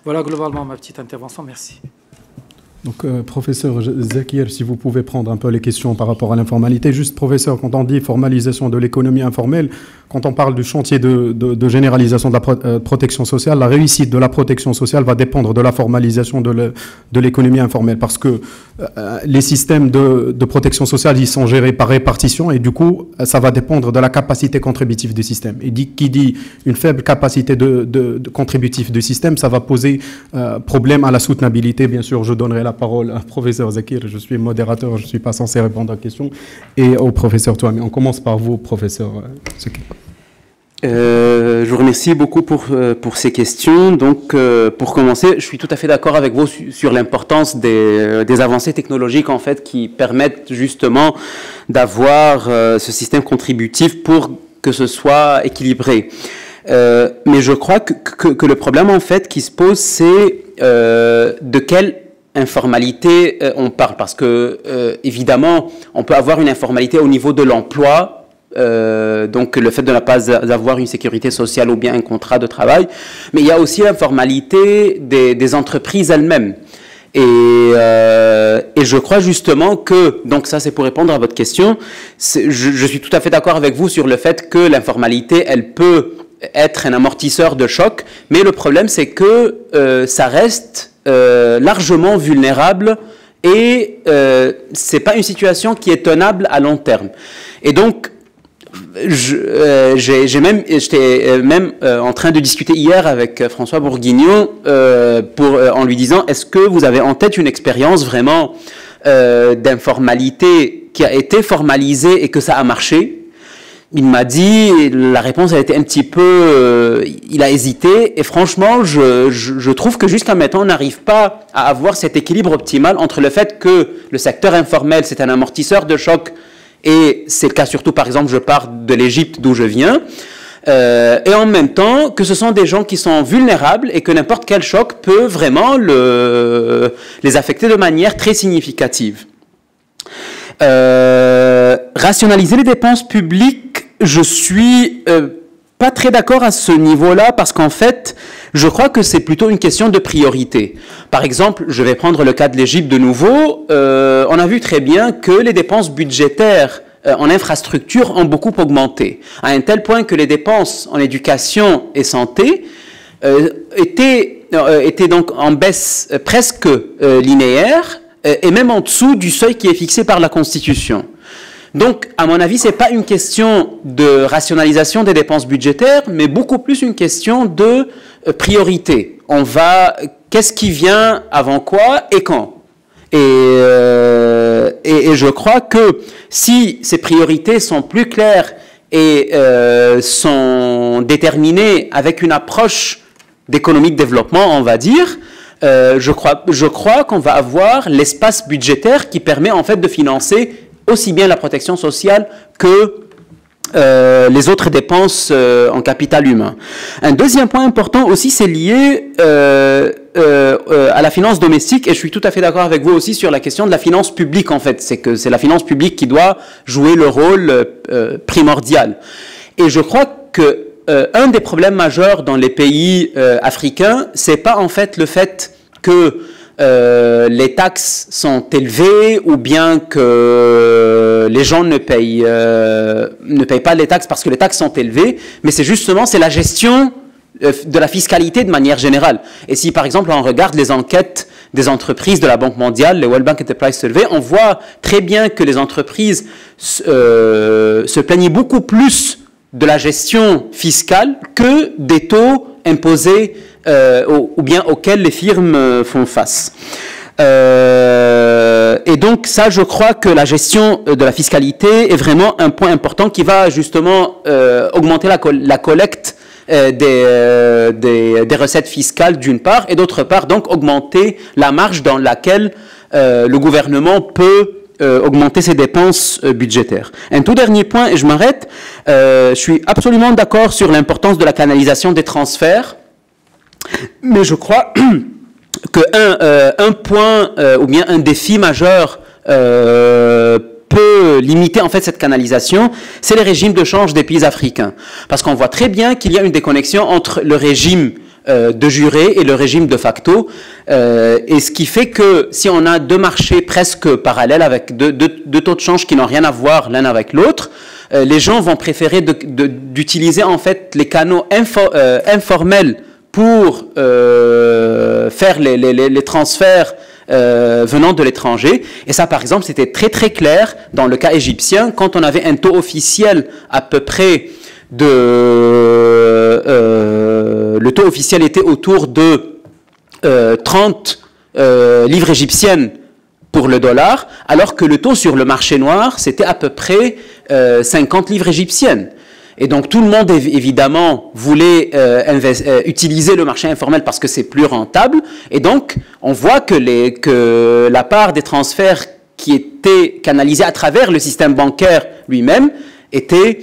Voilà globalement ma petite intervention, merci. Donc, professeur Zakir, si vous pouvez prendre un peu les questions par rapport à l'informalité. Juste, professeur, quand on dit formalisation de l'économie informelle, quand on parle du chantier de généralisation de la protection sociale, la réussite de la protection sociale va dépendre de la formalisation de l'économie informelle, parce que les systèmes de protection sociale, ils sont gérés par répartition, et du coup, ça va dépendre de la capacité contributive du système. Et qui dit une faible capacité de contributif du système, ça va poser problème à la soutenabilité. Bien sûr, je donnerai la parole à professeur Zakir, je suis modérateur, je ne suis pas censé répondre à la question, et au professeur Touhami. On commence par vous, professeur Zakir. Je vous remercie beaucoup pour ces questions. Donc, pour commencer, je suis tout à fait d'accord avec vous sur l'importance des avancées technologiques, en fait, qui permettent justement d'avoir ce système contributif pour que ce soit équilibré. Mais je crois que le problème, en fait, qui se pose, c'est de quelle informalité on parle? Parce que, évidemment, on peut avoir une informalité au niveau de l'emploi, donc le fait de ne pas avoir une sécurité sociale ou bien un contrat de travail, mais il y a aussi l'informalité des entreprises elles-mêmes. Et je crois justement que, donc ça c'est pour répondre à votre question, je suis tout à fait d'accord avec vous sur le fait que l'informalité, elle peut être un amortisseur de choc, mais le problème c'est que ça reste largement vulnérable et c'est pas une situation qui est tenable à long terme. Et donc, j'étais même en train de discuter hier avec François Bourguignon en lui disant, est-ce que vous avez en tête une expérience vraiment d'informalité qui a été formalisée et que ça a marché? Il m'a dit, la réponse a été un petit peu, il a hésité, et franchement, je trouve que jusqu'à maintenant, on n'arrive pas à avoir cet équilibre optimal entre le fait que le secteur informel, c'est un amortisseur de choc, et c'est le cas surtout, par exemple, je pars de l'Égypte d'où je viens, et en même temps que ce sont des gens qui sont vulnérables et que n'importe quel choc peut vraiment les affecter de manière très significative. Rationaliser les dépenses publiques, je suis pas très d'accord à ce niveau-là parce qu'en fait, je crois que c'est plutôt une question de priorité. Par exemple, je vais prendre le cas de l'Égypte de nouveau. On a vu très bien que les dépenses budgétaires en infrastructure ont beaucoup augmenté, à un tel point que les dépenses en éducation et santé étaient donc en baisse presque linéaire et même en dessous du seuil qui est fixé par la Constitution. Donc, à mon avis, ce n'est pas une question de rationalisation des dépenses budgétaires, mais beaucoup plus une question de priorité. Qu'est-ce qui vient avant quoi et quand? Et je crois que si ces priorités sont plus claires et sont déterminées avec une approche d'économie de développement, on va dire, je crois qu'on va avoir l'espace budgétaire qui permet en fait de financer aussi bien la protection sociale que les autres dépenses en capital humain. Un deuxième point important aussi, c'est lié à la finance domestique, et je suis tout à fait d'accord avec vous aussi sur la question de la finance publique en fait. C'est que c'est la finance publique qui doit jouer le rôle primordial. Et je crois que un des problèmes majeurs dans les pays africains, c'est pas en fait le fait que les taxes sont élevées ou bien que les gens ne payent pas les taxes parce que les taxes sont élevées, mais c'est la gestion de la fiscalité de manière générale. Et si par exemple on regarde les enquêtes des entreprises de la Banque mondiale, les World Bank Enterprise Survey, on voit très bien que les entreprises se plaignent beaucoup plus de la gestion fiscale que des taux imposés ou bien auxquels les firmes font face. Et donc ça, je crois que la gestion de la fiscalité est vraiment un point important qui va justement augmenter la collecte des recettes fiscales d'une part, et d'autre part donc augmenter la marge dans laquelle le gouvernement peut augmenter ses dépenses budgétaires. Un tout dernier point, et je m'arrête, je suis absolument d'accord sur l'importance de la canalisation des transferts, mais je crois qu'un point ou bien un défi majeur peut limiter en fait cette canalisation, c'est les régimes de change des pays africains. Parce qu'on voit très bien qu'il y a une déconnexion entre le régime de juré et le régime de facto, et ce qui fait que si on a deux marchés presque parallèles avec deux taux de change qui n'ont rien à voir l'un avec l'autre, les gens vont préférer d'utiliser en fait les canaux informels pour faire les transferts venant de l'étranger. Et ça, par exemple, c'était très très clair dans le cas égyptien, quand on avait un taux officiel à peu près le taux officiel était autour de 30 livres égyptiennes pour le dollar, alors que le taux sur le marché noir, c'était à peu près 50 livres égyptiennes. Et donc tout le monde, évidemment, voulait utiliser le marché informel parce que c'est plus rentable. Et donc, on voit que la part des transferts qui étaient canalisés à travers le système bancaire lui-même était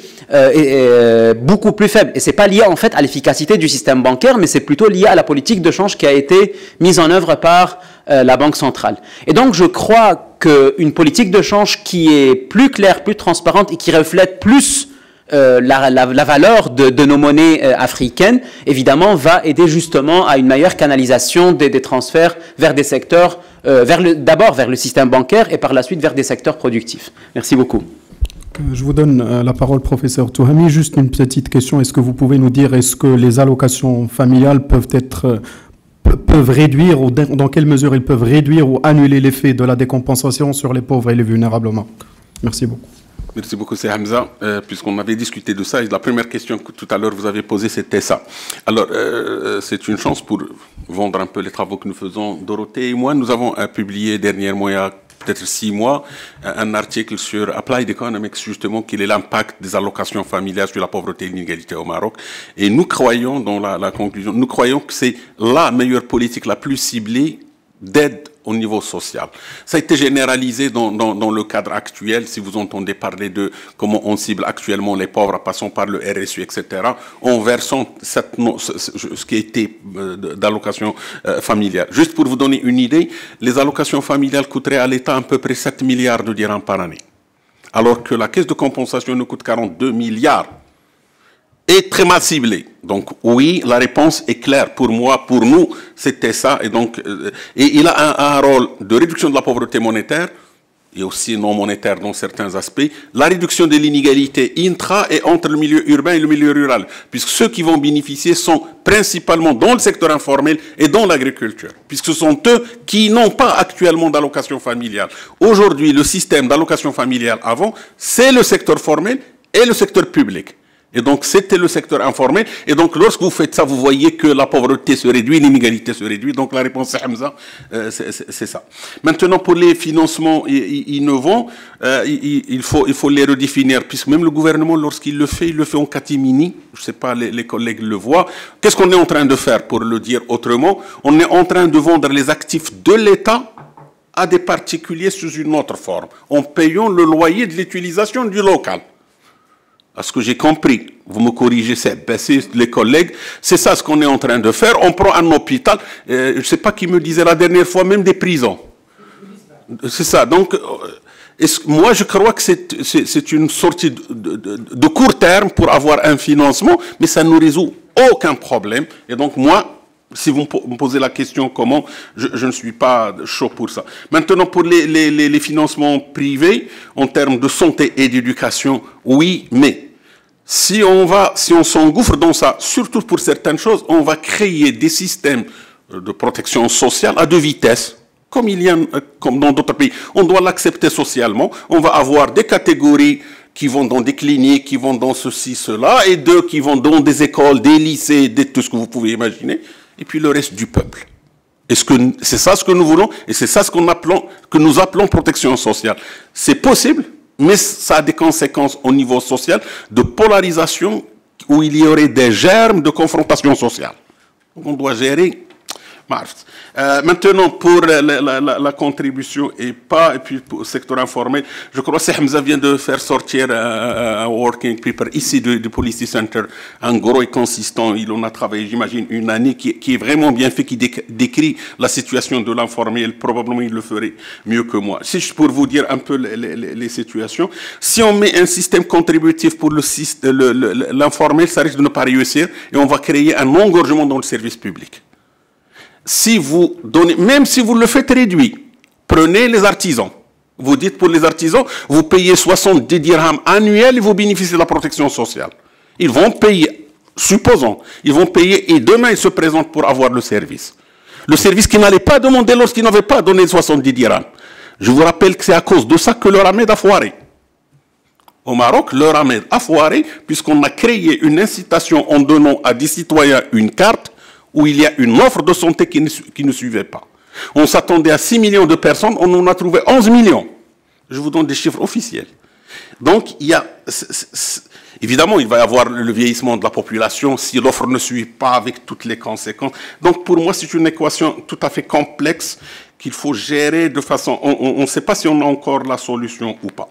beaucoup plus faible. Et c'est pas lié en fait à l'efficacité du système bancaire, mais c'est plutôt lié à la politique de change qui a été mise en œuvre par la Banque centrale. Et donc je crois qu'une politique de change qui est plus claire, plus transparente et qui reflète plus la valeur de nos monnaies africaines, évidemment, va aider justement à une meilleure canalisation des transferts vers des secteurs, d'abord vers le système bancaire et par la suite vers des secteurs productifs. Merci beaucoup. Je vous donne la parole, professeur Touhami. Juste une petite question. Est-ce que vous pouvez nous dire, est-ce que les allocations familiales peuvent réduire, ou dans quelle mesure ils peuvent réduire ou annuler l'effet de la décompensation sur les pauvres et les vulnérables au Maroc? Merci beaucoup. Merci beaucoup, c'est Hamza. Puisqu'on avait discuté de ça, et la première question que tout à l'heure vous avez posée, c'était ça. Alors, c'est une chance pour vendre un peu les travaux que nous faisons. Dorothée et moi, nous avons publié dernièrement, il y a peut-être 6 mois, un article sur Applied Economics, justement, quel est l'impact des allocations familiales sur la pauvreté et l'inégalité au Maroc. Et nous croyons, dans la conclusion, nous croyons que c'est la meilleure politique, la plus ciblée d'aide au niveau social. Ça a été généralisé dans le cadre actuel. Si vous entendez parler de comment on cible actuellement les pauvres, passant par le RSU, etc., en versant ce qui a été d'allocation familiale. Juste pour vous donner une idée, les allocations familiales coûteraient à l'État à peu près 7 milliards de dirhams par année, alors que la caisse de compensation nous coûte 42 milliards. Et très mal ciblé. Donc oui, la réponse est claire. Pour moi, pour nous, c'était ça. Et donc, et il a un rôle de réduction de la pauvreté monétaire et aussi non monétaire dans certains aspects. La réduction de l'inégalité intra et entre le milieu urbain et le milieu rural, puisque ceux qui vont bénéficier sont principalement dans le secteur informel et dans l'agriculture, puisque ce sont eux qui n'ont pas actuellement d'allocation familiale. Aujourd'hui, le système d'allocation familiale avant, c'est le secteur formel et le secteur public. Et donc, c'était le secteur informel. Et donc, lorsque vous faites ça, vous voyez que la pauvreté se réduit, l'inégalité se réduit. Donc, la réponse, c'est Hamza, c'est ça. Maintenant, pour les financements innovants, il faut les redéfinir, puisque même le gouvernement, lorsqu'il le fait en catimini. Je ne sais pas, les collègues le voient. Qu'est-ce qu'on est en train de faire, pour le dire autrement? On est en train de vendre les actifs de l'État à des particuliers sous une autre forme, en payant le loyer de l'utilisation du local. À ce que j'ai compris, vous me corrigez, c'est les collègues, c'est ça ce qu'on est en train de faire. On prend un hôpital, je ne sais pas qui me disait la dernière fois, même des prisons. C'est ça. Donc, moi, je crois que c'est une sortie de court terme pour avoir un financement, mais ça ne résout aucun problème. Et donc, moi, si vous me posez la question comment, je ne suis pas chaud pour ça. Maintenant, pour les financements privés, en termes de santé et d'éducation, oui, mais si on s'engouffre dans ça, surtout pour certaines choses, on va créer des systèmes de protection sociale à 2 vitesses. Comme dans d'autres pays. On doit l'accepter socialement. On va avoir des catégories qui vont dans des cliniques, qui vont dans ceci, cela, et d'autres qui vont dans des écoles, des lycées, tout ce que vous pouvez imaginer. Et puis le reste du peuple. Est-ce que c'est ça ce que nous voulons? Et c'est ça ce que nous appelons protection sociale. C'est possible, mais ça a des conséquences au niveau social de polarisation où il y aurait des germes de confrontation sociale. Donc on doit gérer. Maintenant, pour la contribution et puis pour le secteur informel, je crois que Hamza vient de faire sortir un working paper ici du Policy Center, un gros et consistant. Il en a travaillé, j'imagine, une année, qui est vraiment bien fait, qui décrit la situation de l'informel. Probablement, il le ferait mieux que moi. C'est juste pour vous dire un peu les situations. Si on met un système contributif pour l'informel, ça risque de ne pas réussir et on va créer un engorgement dans le service public. Si vous donnez, même si vous le faites réduit, prenez les artisans. Vous dites pour les artisans, vous payez 70 dirhams annuels et vous bénéficiez de la protection sociale. Ils vont payer, supposons, ils vont payer et demain ils se présentent pour avoir le service. Le service qu'ils n'allaient pas demander lorsqu'ils n'avaient pas donné 70 dirhams. Je vous rappelle que c'est à cause de ça que le Ramed a foiré. Au Maroc, le Ramed a foiré puisqu'on a créé une incitation en donnant à des citoyens une carte où il y a une offre de santé qui ne suivait pas. On s'attendait à 6 millions de personnes, on en a trouvé 11 millions. Je vous donne des chiffres officiels. Donc, évidemment, il va y avoir le vieillissement de la population si l'offre ne suit pas avec toutes les conséquences. Donc, pour moi, c'est une équation tout à fait complexe qu'il faut gérer de façon... On ne sait pas si on a encore la solution ou pas.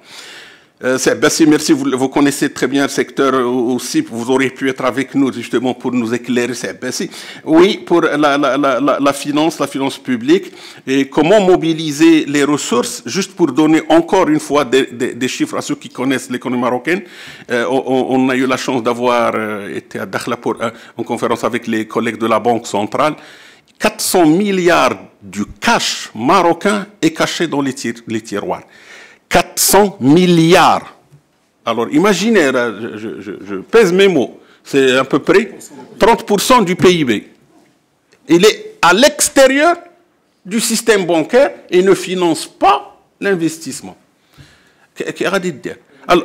Bassi, merci. Vous connaissez très bien le secteur aussi. Vous auriez pu être avec nous justement pour nous éclairer. Bassi. Oui, pour la finance publique et comment mobiliser les ressources. Juste pour donner encore une fois des chiffres à ceux qui connaissent l'économie marocaine. On a eu la chance d'avoir été à Dakhla pour en conférence avec les collègues de la Banque centrale. 400 milliards du cash marocain est caché dans les tiroirs. 400 milliards. Alors imaginez, je pèse mes mots, c'est à peu près 30% du PIB. Il est à l'extérieur du système bancaire et ne finance pas l'investissement. Alors,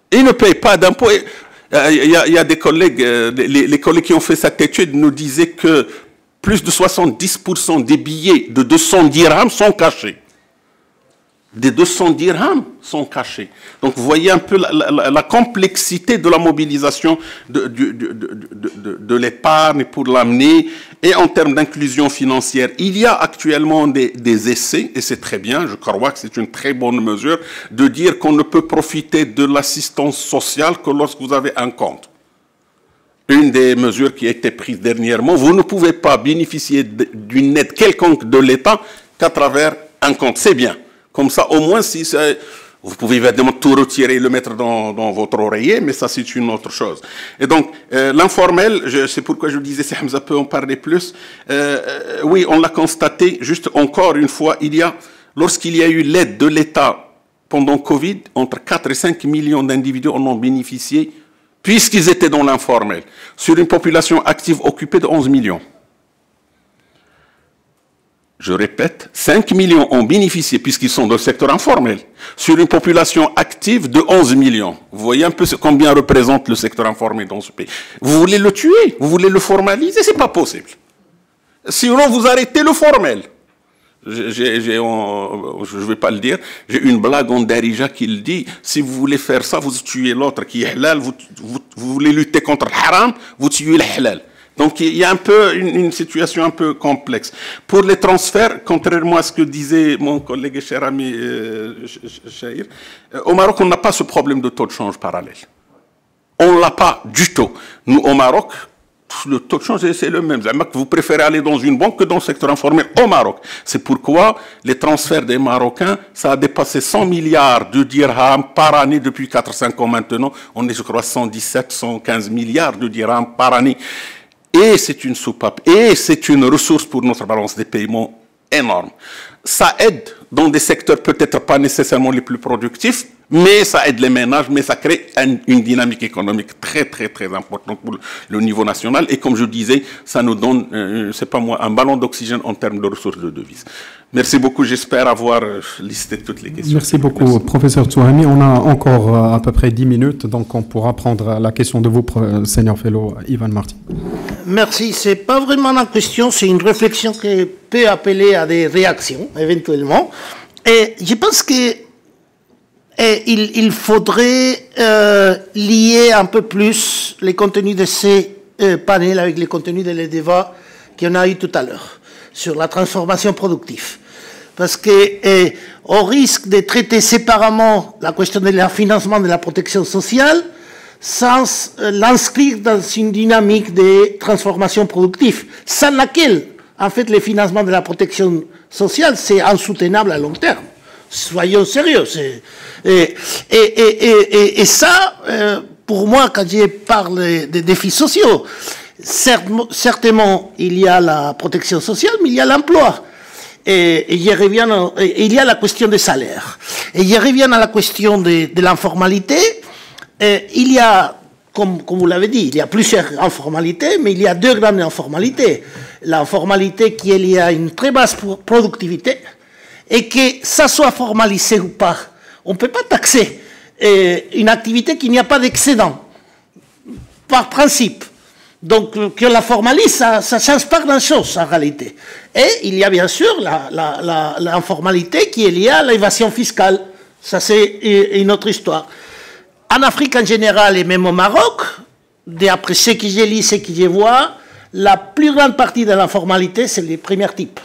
il ne paye pas d'impôts. Il y a des collègues, les collègues qui ont fait cette étude nous disaient que plus de 70% des billets de 200 dirhams sont cachés. Des 200 dirhams sont cachés. Donc vous voyez un peu la complexité de la mobilisation de l'épargne pour l'amener. Et en termes d'inclusion financière, il y a actuellement des essais, et c'est très bien, je crois que c'est une très bonne mesure, de dire qu'on ne peut profiter de l'assistance sociale que lorsque vous avez un compte. Une des mesures qui a été prise dernièrement, vous ne pouvez pas bénéficier d'une aide quelconque de l'État qu'à travers un compte. C'est bien. Comme ça, au moins, si vous pouvez évidemment tout retirer et le mettre dans votre oreiller, mais ça, c'est une autre chose. Et donc, l'informel, c'est pourquoi je disais, si Hamza peut en parler plus, oui, on l'a constaté, juste encore une fois, lorsqu'il y a eu l'aide de l'État pendant Covid, entre 4 et 5 millions d'individus en ont bénéficié, puisqu'ils étaient dans l'informel, sur une population active occupée de 11 millions. Je répète, 5 millions ont bénéficié, puisqu'ils sont dans le secteur informel, sur une population active de 11 millions. Vous voyez un peu combien représente le secteur informel dans ce pays. Vous voulez le tuer, vous voulez le formaliser, c'est pas possible. Sinon, vous arrêtez le formel. Je ne vais pas le dire, j'ai une blague en Darija qui le dit, si vous voulez faire ça, vous tuez l'autre qui est halal, vous voulez lutter contre le haram, vous tuez le halal. Donc il y a un peu une situation un peu complexe. Pour les transferts, contrairement à ce que disait mon collègue et cher ami Chahir, au Maroc, on n'a pas ce problème de taux de change parallèle. On ne l'a pas du tout. Nous, au Maroc, le taux de change, c'est le même. Vous préférez aller dans une banque que dans le secteur informel au Maroc. C'est pourquoi les transferts des Marocains, ça a dépassé 100 milliards de dirhams par année depuis 4-5 ans maintenant. On est, je crois, 117, 115 milliards de dirhams par année. Et c'est une soupape, et c'est une ressource pour notre balance des paiements énorme. Ça aide dans des secteurs peut-être pas nécessairement les plus productifs, mais ça aide les ménages, mais ça crée une dynamique économique très, très, très importante pour le niveau national. Et comme je disais, ça nous donne, c'est pas moi, un ballon d'oxygène en termes de ressources de devises. Merci beaucoup, j'espère avoir listé toutes les questions. Merci beaucoup, professeur Touhami. On a encore à peu près 10 minutes, donc on pourra prendre la question de vous, senior fellow Ivan Martin. Merci. C'est pas vraiment la question, c'est une réflexion qui peut appeler à des réactions, éventuellement. Et je pense que il faudrait lier un peu plus les contenus de ces panels avec les contenus des débats qu'on a eu tout à l'heure sur la transformation productive. Parce qu'on risque de traiter séparément la question du financement de la protection sociale sans l'inscrire dans une dynamique de transformation productive, sans laquelle, en fait, le financement de la protection sociale, c'est insoutenable à long terme. Soyons sérieux. Et ça, pour moi, quand je parle des défis sociaux, certainement, il y a la protection sociale, mais il y a l'emploi. Et il y a la question des salaires. Et je reviens à la question de l'informalité. Il y a, comme vous l'avez dit, il y a plusieurs informalités, mais il y a deux grandes informalités. L'informalité qui est liée à une très basse productivité, et que ça soit formalisé ou pas, on ne peut pas taxer une activité qui n'y a pas d'excédent, par principe. Donc, que la formalise, ça ne change pas grand-chose en réalité. Et il y a bien sûr l'informalité qui est liée à l'évasion fiscale. Ça, c'est une autre histoire. En Afrique en général et même au Maroc, d'après ce que j'ai lu, ce que je vois, la plus grande partie de l'informalité, c'est les premiers types.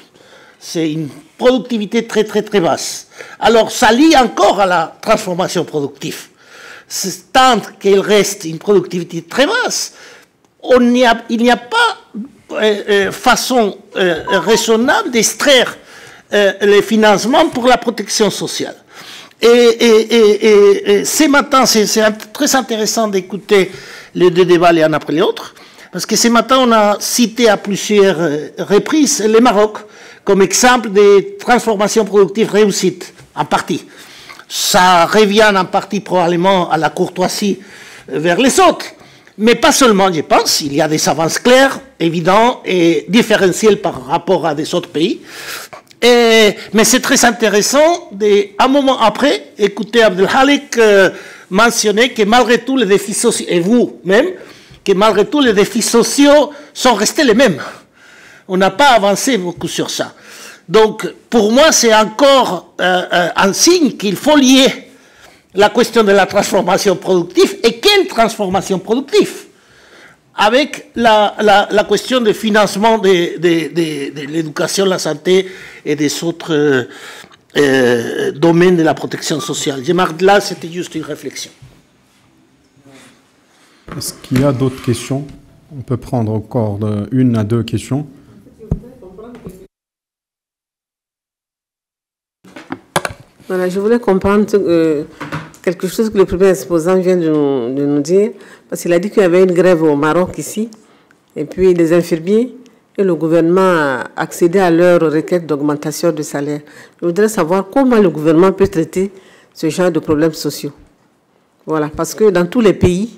C'est une productivité très basse. Alors, ça lie encore à la transformation productive. Tant qu'il reste une productivité très basse, il n'y a pas façon raisonnable d'extraire les financements pour la protection sociale. Et ce matin, c'est très intéressant d'écouter les deux débats l'un après l'autre, parce que ce matin, on a cité à plusieurs reprises le Maroc comme exemple de transformation productive réussite, en partie. Ça revient en partie probablement à la courtoisie vers les autres. Mais pas seulement, je pense, il y a des avances claires, évidentes et différentielles par rapport à des autres pays. Mais c'est très intéressant, un moment après, écouter Abdelhalik mentionner que malgré tout les défis sociaux, et vous-même, que malgré tout les défis sociaux sont restés les mêmes. On n'a pas avancé beaucoup sur ça. Donc, pour moi, c'est encore un signe qu'il faut lier la question de la transformation productive, et quelle transformation productive, avec la question du financement de l'éducation, la santé et des autres domaines de la protection sociale. Je marque là, c'était juste une réflexion. Est-ce qu'il y a d'autres questions? On peut prendre encore une à deux questions. Voilà, je voulais comprendre quelque chose que le premier exposant vient de nous dire, parce qu'il a dit qu'il y avait une grève au Maroc ici, et puis les infirmiers et le gouvernement a accédé à leur requête d'augmentation de salaire. Je voudrais savoir comment le gouvernement peut traiter ce genre de problèmes sociaux. Voilà, parce que dans tous les pays,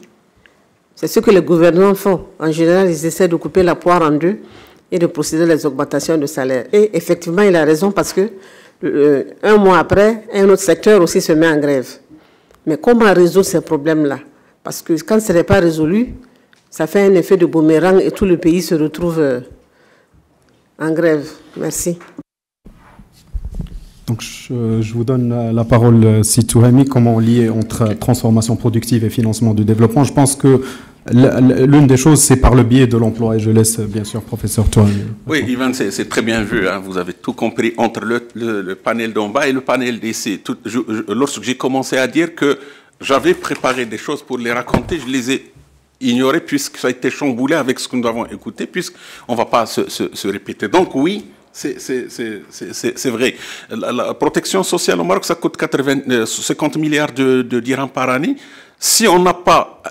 c'est ce que les gouvernements font. En général, ils essaient de couper la poire en deux et de procéder à les augmentations de salaire. Et effectivement, il a raison, parce que un mois après, un autre secteur aussi se met en grève. Mais comment résoudre ces problèmes-là? Parce que quand ce n'est pas résolu, ça fait un effet de boomerang et tout le pays se retrouve en grève. Merci. Donc, je vous donne la parole, Sitouhami, comment lier entre transformation productive et financement du développement. Je pense que l'une des choses, c'est par le biais de l'emploi, et je laisse bien sûr professeur Touhami. Oui, Ivan, c'est très bien vu, hein, vous avez tout compris entre le panel d'en bas et le panel d'ici. Lorsque j'ai commencé à dire que j'avais préparé des choses pour les raconter, je les ai ignorées puisque ça a été chamboulé avec ce que nous avons écouté, puisqu'on ne va pas se répéter. Donc oui, c'est vrai. La protection sociale au Maroc, ça coûte 50 milliards de dirhams par année. Si on n'a pas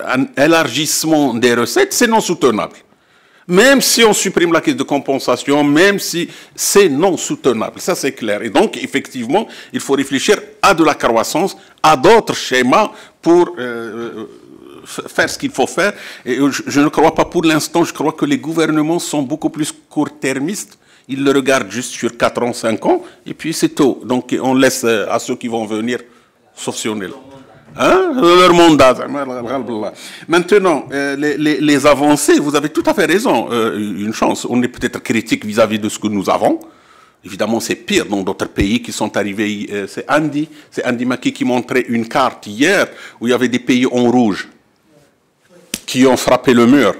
un élargissement des recettes, c'est non soutenable. Même si on supprime la caisse de compensation, même si c'est non soutenable, ça c'est clair. Et donc, effectivement, il faut réfléchir à de la croissance, à d'autres schémas pour faire ce qu'il faut faire. Et je ne crois pas pour l'instant, je crois que les gouvernements sont beaucoup plus court-termistes. Ils le regardent juste sur 4 ans, 5 ans, et puis c'est tout. Donc, on laisse à ceux qui vont venir sanctionner. Hein? Leur mandat. Maintenant, les avancées, vous avez tout à fait raison. Une chance, on est peut-être critique vis-à-vis de ce que nous avons. Évidemment, c'est pire dans d'autres pays qui sont arrivés. C'est Andy Maki qui montrait une carte hier où il y avait des pays en rouge qui ont frappé le mur.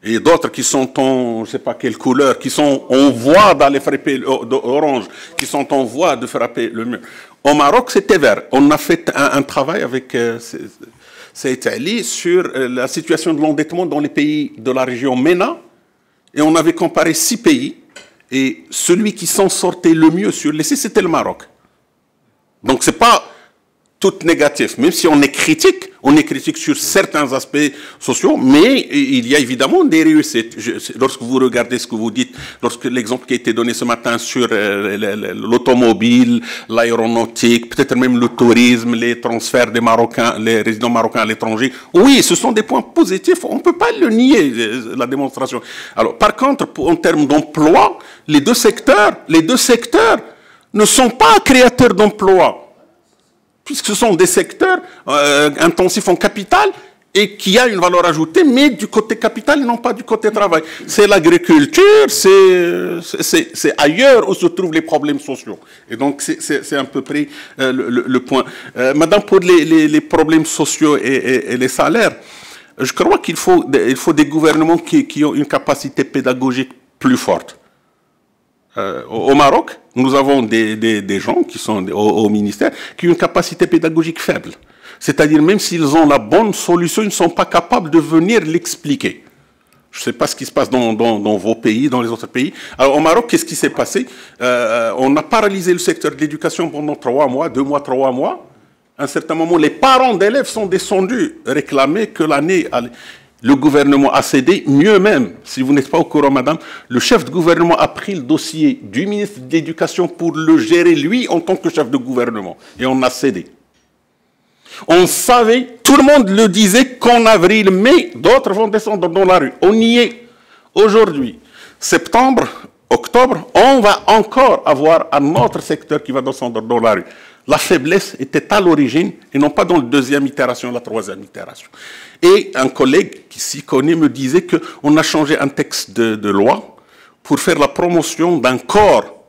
Et d'autres qui sont en, je ne sais pas quelle couleur, qui sont en voie d'aller frapper orange, qui sont en voie de frapper le mur. Au Maroc, c'était vert. On a fait un travail avec Saïd Ali sur la situation de l'endettement dans les pays de la région MENA. Et on avait comparé 6 pays. Et celui qui s'en sortait le mieux sur les 6, c'était le Maroc. Donc, ce n'est pas tout négatif. Même si on est critique sur certains aspects sociaux, mais il y a évidemment des réussites. Lorsque vous regardez ce que vous dites, lorsque l'exemple qui a été donné ce matin sur l'automobile, l'aéronautique, peut-être même le tourisme, les transferts des Marocains, les résidents marocains à l'étranger, oui, ce sont des points positifs, on ne peut pas le nier, la démonstration. Alors, par contre, en termes d'emploi, les deux secteurs ne sont pas créateurs d'emplois, puisque ce sont des secteurs intensifs en capital et qui a une valeur ajoutée, mais du côté capital et non pas du côté travail. C'est l'agriculture, c'est ailleurs où se trouvent les problèmes sociaux. Et donc, c'est à peu près le point. Madame, pour les problèmes sociaux et les salaires, je crois qu'il faut des gouvernements qui ont une capacité pédagogique plus forte. Au Maroc, nous avons des gens qui sont au ministère qui ont une capacité pédagogique faible. C'est-à-dire, même s'ils ont la bonne solution, ils ne sont pas capables de venir l'expliquer. Je ne sais pas ce qui se passe dans vos pays, dans les autres pays. Alors, au Maroc, qu'est-ce qui s'est passé? On a paralysé le secteur de l'éducation pendant 3 mois, 2 mois, 3 mois. À un certain moment, les parents d'élèves sont descendus réclamer que l'année... Le gouvernement a cédé, mieux même, si vous n'êtes pas au courant, madame, le chef de gouvernement a pris le dossier du ministre de l'Éducation pour le gérer, lui, en tant que chef de gouvernement. Et on a cédé. On savait, tout le monde le disait qu'en avril, mai, d'autres vont descendre dans la rue. On y est. Aujourd'hui, septembre, octobre, on va encore avoir un autre secteur qui va descendre dans la rue. La faiblesse était à l'origine et non pas dans la deuxième itération, la troisième itération. Et un collègue qui s'y connaît me disait qu'on a changé un texte de loi pour faire la promotion d'un corps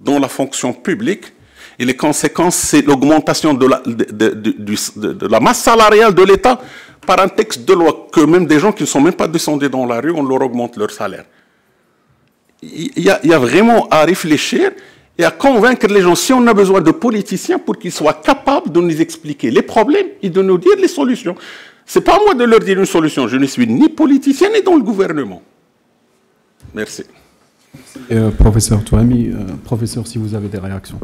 dans la fonction publique. Et les conséquences, c'est l'augmentation de la masse salariale de l'État par un texte de loi que même des gens qui ne sont même pas descendus dans la rue, on leur augmente leur salaire. Il y a vraiment à réfléchir et à convaincre les gens. Si on a besoin de politiciens pour qu'ils soient capables de nous expliquer les problèmes et de nous dire les solutions. Ce n'est pas à moi de leur dire une solution. Je ne suis ni politicien ni dans le gouvernement. Merci. Professeur Touami, professeur, si vous avez des réactions.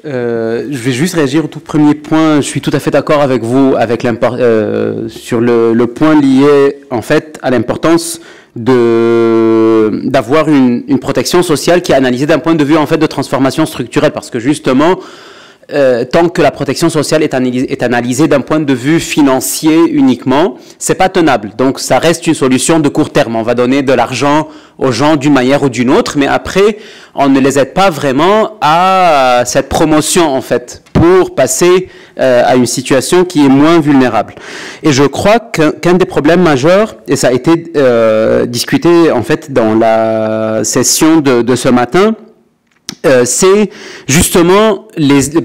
Je vais juste réagir au tout premier point. Je suis tout à fait d'accord avec vous avec sur le point lié en fait à l'importance d'avoir une protection sociale qui est analysée d'un point de vue en fait de transformation structurelle, parce que justement tant que la protection sociale est analysée d'un point de vue financier uniquement, c'est pas tenable. Donc ça reste une solution de court terme. On va donner de l'argent aux gens d'une manière ou d'une autre, mais après on ne les aide pas vraiment à cette promotion en fait pour passer à une situation qui est moins vulnérable. Et je crois qu'un des problèmes majeurs, et ça a été discuté en fait dans la session de ce matin, c'est justement,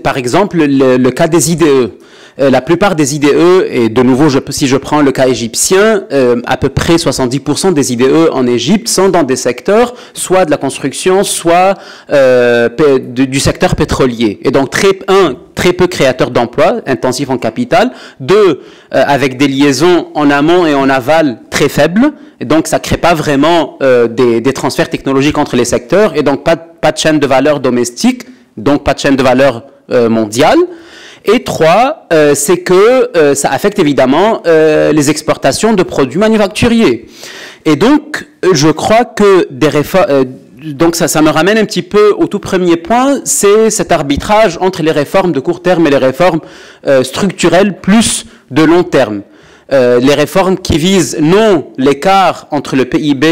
par exemple, le cas des IDE. La plupart des IDE, et de nouveau, si je prends le cas égyptien, à peu près 70% des IDE en Égypte sont dans des secteurs, soit de la construction, soit du secteur pétrolier. Et donc, très peu créateurs d'emplois, intensifs en capital. 2, avec des liaisons en amont et en aval très faibles. Et donc, ça ne crée pas vraiment des transferts technologiques entre les secteurs. Et donc, pas de chaîne de valeur domestique, donc pas de chaîne de valeur mondiale. Et 3, c'est que ça affecte évidemment les exportations de produits manufacturiers. Et donc, je crois que des réformes... donc ça me ramène un petit peu au tout premier point, c'est cet arbitrage entre les réformes de court terme et les réformes structurelles plus de long terme. Les réformes qui visent non l'écart entre le PIB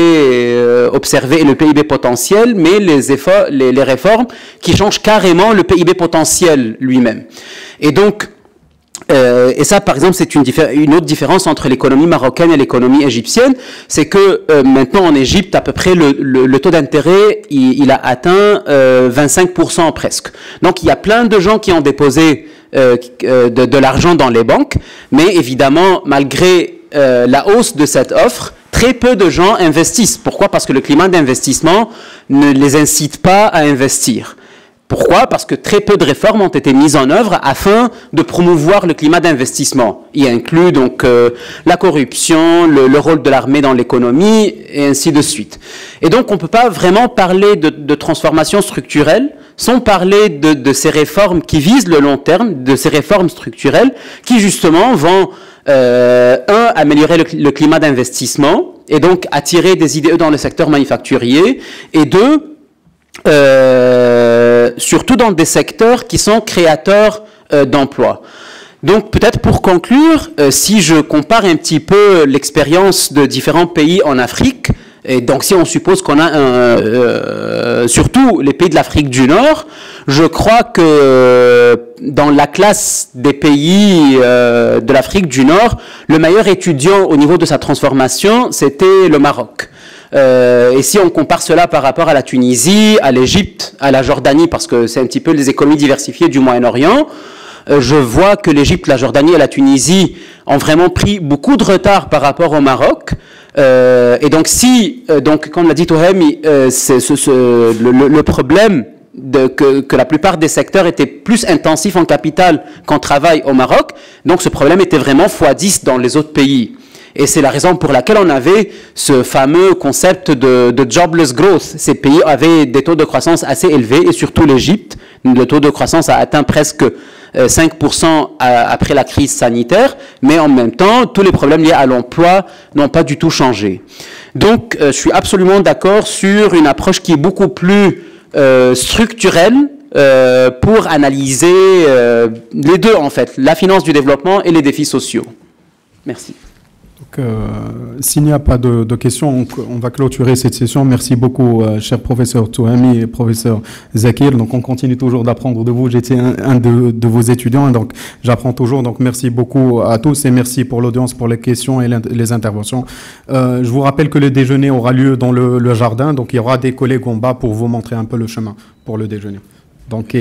observé et le PIB potentiel, mais les réformes qui changent carrément le PIB potentiel lui-même. Et donc, et ça, par exemple, c'est une autre différence entre l'économie marocaine et l'économie égyptienne, c'est que maintenant en Égypte, à peu près le taux d'intérêt, il a atteint 25% presque. Donc, il y a plein de gens qui ont déposé de l'argent dans les banques, mais évidemment, malgré la hausse de cette offre, très peu de gens investissent. Pourquoi? Parce que le climat d'investissement ne les incite pas à investir. Pourquoi? Parce que très peu de réformes ont été mises en œuvre afin de promouvoir le climat d'investissement. Il inclut donc la corruption, le rôle de l'armée dans l'économie, et ainsi de suite. Et donc, on ne peut pas vraiment parler de transformation structurelle sans parler de ces réformes qui visent le long terme, de ces réformes structurelles qui, justement, vont, améliorer le climat d'investissement et donc attirer des IDE dans le secteur manufacturier, et 2, surtout dans des secteurs qui sont créateurs d'emplois. Donc peut-être pour conclure, si je compare un petit peu l'expérience de différents pays en Afrique, et donc si on suppose qu'on a surtout les pays de l'Afrique du Nord, je crois que dans la classe des pays de l'Afrique du Nord, le meilleur étudiant au niveau de sa transformation, c'était le Maroc. Et si on compare cela par rapport à la Tunisie, à l'Égypte, à la Jordanie, parce que c'est un petit peu les économies diversifiées du Moyen-Orient, je vois que l'Égypte, la Jordanie et la Tunisie ont vraiment pris beaucoup de retard par rapport au Maroc. Et donc si, donc comme l'a dit Touami, le problème que la plupart des secteurs étaient plus intensifs en capital qu'en travail au Maroc. Donc ce problème était vraiment x10 dans les autres pays. Et c'est la raison pour laquelle on avait ce fameux concept de jobless growth. Ces pays avaient des taux de croissance assez élevés, et surtout l'Égypte. Le taux de croissance a atteint presque 5% après la crise sanitaire, mais en même temps, tous les problèmes liés à l'emploi n'ont pas du tout changé. Donc, je suis absolument d'accord sur une approche qui est beaucoup plus structurelle pour analyser les deux, en fait, la finance du développement et les défis sociaux. Merci. S'il n'y a pas de questions, on va clôturer cette session. Merci beaucoup, cher professeur Touhami et professeur Zakir. Donc, on continue toujours d'apprendre de vous. J'étais un de vos étudiants, donc j'apprends toujours. Donc, merci beaucoup à tous et merci pour l'audience, pour les questions et les interventions. Je vous rappelle que le déjeuner aura lieu dans le jardin. Donc, il y aura des collègues en bas pour vous montrer un peu le chemin pour le déjeuner. Donc,